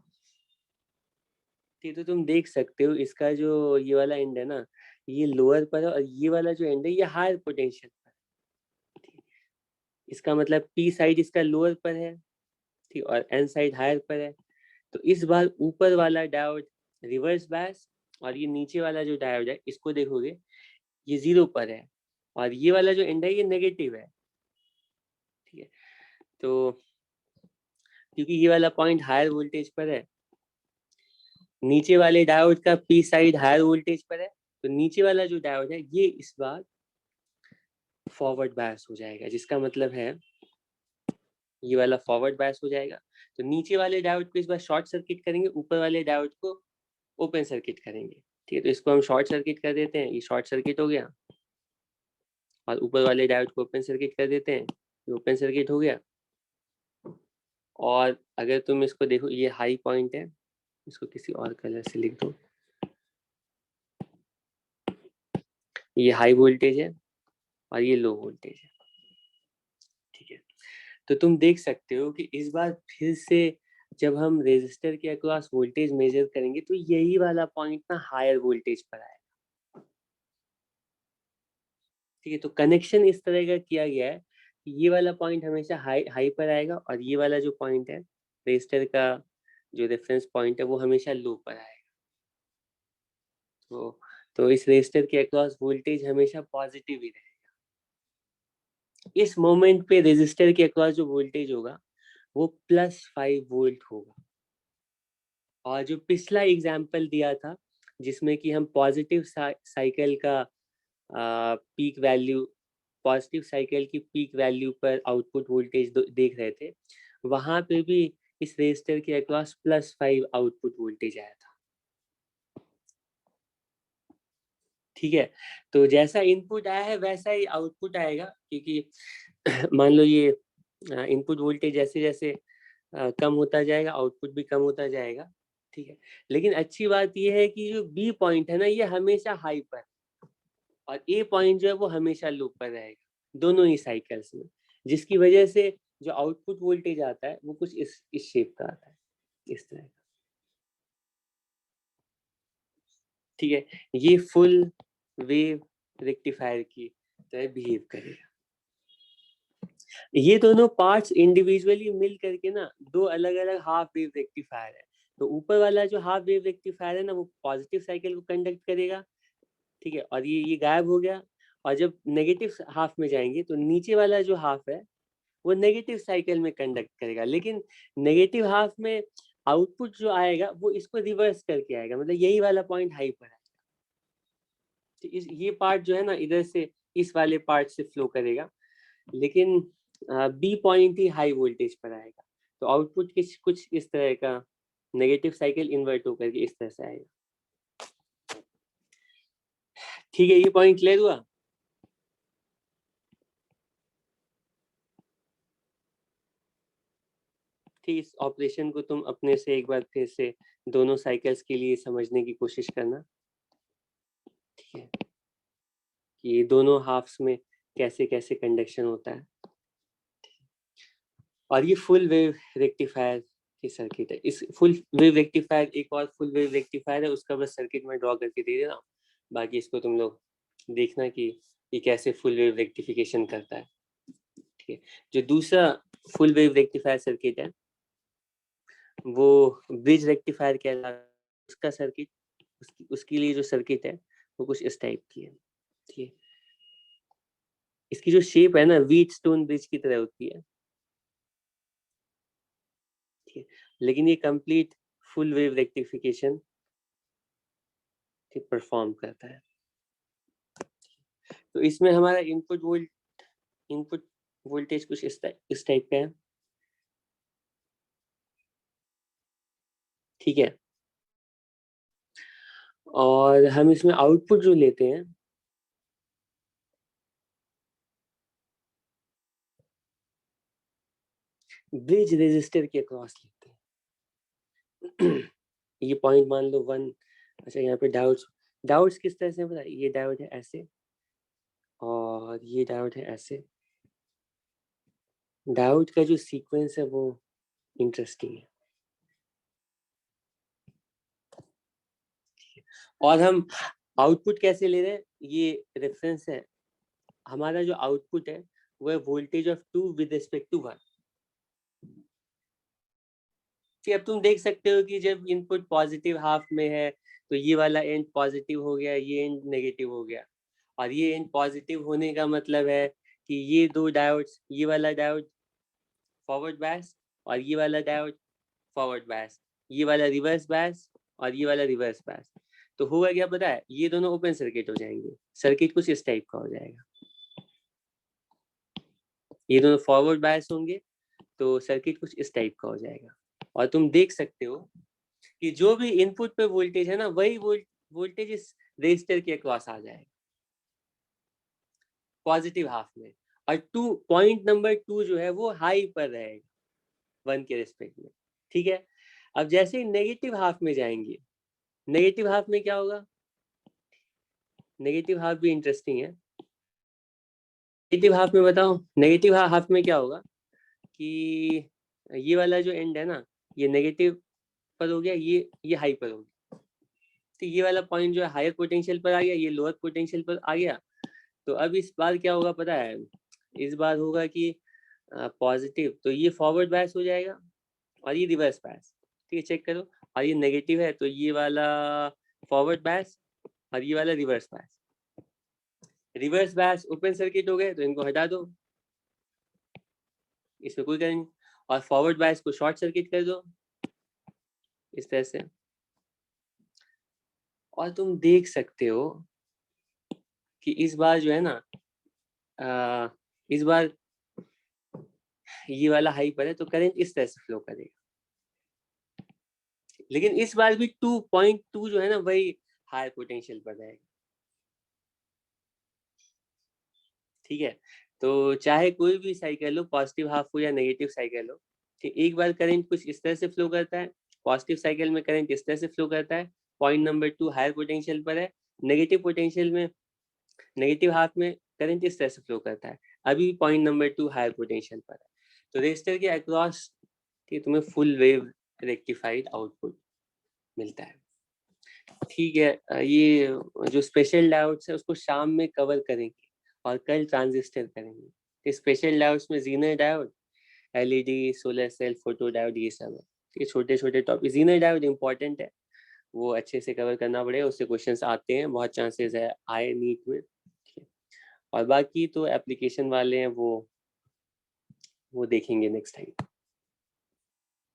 ठीक, तो तुम देख सकते हो इसका जो ये वाला एंड है ना ये लोअर पर है और ये वाला जो एंड है ये हायर पोटेंशियल पर है। इसका मतलब पी साइड इसका लोअर पर है, ठीक, और एन साइड हायर पर है। तो इस बार ऊपर वाला डायोड रिवर्स बायस और ये नीचे वाला जो डायोड है इसको देखोगे ये 0 पर है और ये वाला जो एंड है ये नेगेटिव है। ठीक है, तो क्योंकि ये वाला पॉइंट हायर वोल्टेज पर है, नीचे वाले डायोड का पी साइड हायर वोल्टेज पर है, तो नीचे वाला जो डायोड है ये इस बार फॉरवर्ड बायस हो जाएगा, जिसका मतलब है ये वाला फॉरवर्ड बायस हो जाएगा। तो नीचे वाले डायोड को इस बार शॉर्ट सर्किट करेंगे, ऊपर वाले डायोड को ओपन सर्किट करेंगे। ठीक है, तो इसको हम शॉर्ट सर्किट कर देते हैं, ये शॉर्ट सर्किट हो गया और ऊपर वाले डायोड को ओपन सर्किट कर देते हैं, ये ओपन सर्किट हो गया। और अगर तुम इसको देखो ये हाई पॉइंट है, इसको किसी और कलर से लिख दो, ये हाई वोल्टेज है और ये लो वोल्टेज है। ठीक है, तो तुम देख सकते हो कि इस बार फिर से जब हम रेजिस्टर के अक्रॉस वोल्टेज मेजर करेंगे तो यही वाला पॉइंट ना हायर वोल्टेज पर आएगा। ठीक है, तो कनेक्शन इस तरह का किया गया है कि ये वाला पॉइंट हमेशा हाई हाई पर आएगा और ये वाला जो पॉइंट है रेजिस्टर का जो रेफरेंस पॉइंट है वो हमेशा लो पर आएगा। तो इस रेजिस्टर के अक्रॉस वोल्टेज हमेशा पॉजिटिव ही रहेगा। इस मोमेंट पे रेजिस्टर के अक्रॉस जो वोल्टेज होगा वो +5 वोल्ट होगा। और जो पिछला एग्जाम्पल दिया था जिसमें कि हम पॉजिटिव साइकिल का पीक वैल्यू पॉजिटिव साइकिल की पीक वैल्यू पर आउटपुट वोल्टेज देख रहे थे, वहां पे भी इस रेजिस्टर के अक्रॉस +5 आउटपुट वोल्टेज आया था। ठीक है, तो जैसा इनपुट आया है वैसा ही आउटपुट आएगा, क्योंकि मान लो ये इनपुट वोल्टेज जैसे जैसे कम होता जाएगा आउटपुट भी कम होता जाएगा, ठीक है। लेकिन अच्छी बात ये है कि जो बी पॉइंट है ना ये हमेशा हाई पर और ए पॉइंट जो है वो हमेशा लो पर रहेगा दोनों ही साइकिल्स में, जिसकी वजह से जो आउटपुट वोल्टेज आता है वो कुछ इस शेप का आता है, इस तरह का, ठीक है। ये फुल वेव रेक्टिफायर की तरह बिहेव करेगा। ये दोनों पार्ट्स इंडिविजुअली मिल करके ना दो अलग अलग हाफ वेव रेक्टिफायर है। तो ऊपर वाला जो हाफ वेव रेक्टिफायर है ना वो पॉजिटिव साइकिल को कंडक्ट करेगा, ठीक है, और ये गायब हो गया। और जब नेगेटिव हाफ में जाएंगे तो नीचे वाला जो हाफ है वो नेगेटिव साइकिल में कंडक्ट करेगा, लेकिन नेगेटिव हाफ में आउटपुट जो आएगा वो इसको रिवर्स करके आएगा, मतलब यही वाला पॉइंट हाई पर आएगा। तो ये पार्ट जो है ना इधर से इस वाले पार्ट से फ्लो करेगा, लेकिन बी पॉइंट ही हाई वोल्टेज पर आएगा। तो आउटपुट कुछ इस तरह का नेगेटिव साइकिल इन्वर्ट होकर के इस तरह से आएगा, ठीक है। ये पॉइंट क्लियर हुआ? ठीक, इस ऑपरेशन को तुम अपने से एक बार फिर से दोनों साइकिल्स के लिए समझने की कोशिश करना, ठीक है, कि दोनों हाफ्स में कैसे कैसे कंडक्शन होता है। और ये फुल वेव रेक्टिफायर की सर्किट है। इस फुल वेव रेक्टिफायर एक और फुल वेव रेक्टिफायर है, उसका बस सर्किट में ड्रॉ करके दे देना, बाकी इसको तुम लोग देखना कि ये कैसे फुल वेव रेक्टिफिकेशन करता है, ठीक है। जो दूसरा फुल वेव रेक्टिफायर सर्किट है वो ब्रिज रेक्टिफायर कहलाता है। उसका सर्किट उसके लिए जो सर्किट है वो कुछ इस टाइप की है, ठीक है। इसकी जो शेप है ना व्हीट स्टोन ब्रिज की तरह होती है, ठीक है, लेकिन ये complete full wave rectification perform करता है। तो इसमें हमारा इनपुट वोल्टेज कुछ इस टाइप का है, ठीक है। और हम इसमें आउटपुट जो लेते हैं ब्रिज रेजिस्टर के अक्रॉस लेते हैं। ये पॉइंट मान लो 1। अच्छा, यहाँ पे डायोड्स किस तरह से पता है? ये डायोड है ऐसे और ये डायोड है ऐसे। डायोड का जो सीक्वेंस है वो इंटरेस्टिंग है। और हम आउटपुट कैसे ले रहे हैं? ये रेफरेंस है। हमारा जो आउटपुट है वो है voltage of 2 with respect to 1। अब तुम देख सकते हो कि जब इनपुट पॉजिटिव हाफ में है तो ये वाला एंड पॉजिटिव हो गया, ये एंड नेगेटिव हो गया। और ये एंड पॉजिटिव होने का मतलब है कि ये दो डायोड्स, ये वाला डायोड फॉरवर्ड बायस और ये वाला डायोड फॉरवर्ड बायस, ये वाला रिवर्स बायस और ये वाला रिवर्स बायस। तो होगा क्या पता है? ये दोनों ओपन सर्किट हो जाएंगे। सर्किट कुछ इस टाइप का हो जाएगा। ये दोनों फॉरवर्ड बायस होंगे तो सर्किट कुछ इस टाइप का हो जाएगा। और तुम देख सकते हो कि जो भी इनपुट पे वोल्टेज है ना वही वोल्टेज इस रेजिस्टर के अक्रॉस आ जाएगा पॉजिटिव हाफ में। और 2 जो है वो हाई पर रहेगा 1 के रिस्पेक्ट में, ठीक है। अब जैसे ही नेगेटिव हाफ में जाएंगे, नेगेटिव हाफ में क्या होगा? नेगेटिव हाफ भी इंटरेस्टिंग है। नेगेटिव हाफ में बताओ, नेगेटिव हाफ में क्या होगा कि ये वाला जो एंड है ना ये नेगेटिव पर हो गया, ये हाई पर हो गया। तो ये वाला पॉइंट जो है हायर पोटेंशियल पर आ गया, ये लोअर पोटेंशियल पर आ गया। तो अब इस बार क्या होगा पता है? इस बार होगा कि पॉजिटिव तो ये फॉरवर्ड बायस हो जाएगा और ये रिवर्स बायस, ठीक है, चेक करो। और ये नेगेटिव है तो ये वाला फॉरवर्ड बायस और ये वाला reverse bias. Reverse bias open circuit हो गए तो इनको हटा दो, इसमें कोई करंट। और फॉरवर्ड बायस को शॉर्ट सर्किट कर दो इस तरह से। और तुम देख सकते हो कि इस बार जो है ना इस बार ये वाला हाई पर है तो करंट इस तरह से फ्लो करेगा। लेकिन इस बार भी 2.2 जो है ना वही हाई पोटेंशियल पर रहेगा। ठीक है? तो चाहे कोई भी साइकिल हो, पॉजिटिव हाफ हो या नेगेटिव साइकिल हो, ठीक, एक बार करंट कुछ इस तरह से फ्लो करता है, पॉजिटिव साइकिल में करंट इस तरह से फ्लो करता है, पॉइंट नंबर 2 हायर पोटेंशियल पर है, नेगेटिव पोटेंशियल में, नेगेटिव हाफ में करंट इस तरह से फ्लो करता है, अभी पॉइंट नंबर 2 हायर पोटेंशियल पर है। तो रेजिस्टर के अक्रॉस तुम्हें फुल वेव रेक्टिफाइड आउटपुट मिलता है। ठीक है, ये जो स्पेशल डायोड्स है उसको शाम में कवर करेंगे और कल ट्रांजिस्टर करेंगे। तो स्पेशल डायोड्स में zener diode, LED, solar cell, photo diode, ये सब है। ठीक है, छोटे छोटे टॉपिक। जीनर डायोड इंपॉर्टेंट है, वो अच्छे से कवर करना पड़ेगा, उससे क्वेश्चंस आते हैं, बहुत चांसेस है आए नीट में। ठीक है, और बाकी तो एप्लीकेशन वाले हैं, वो देखेंगे नेक्स्ट टाइम।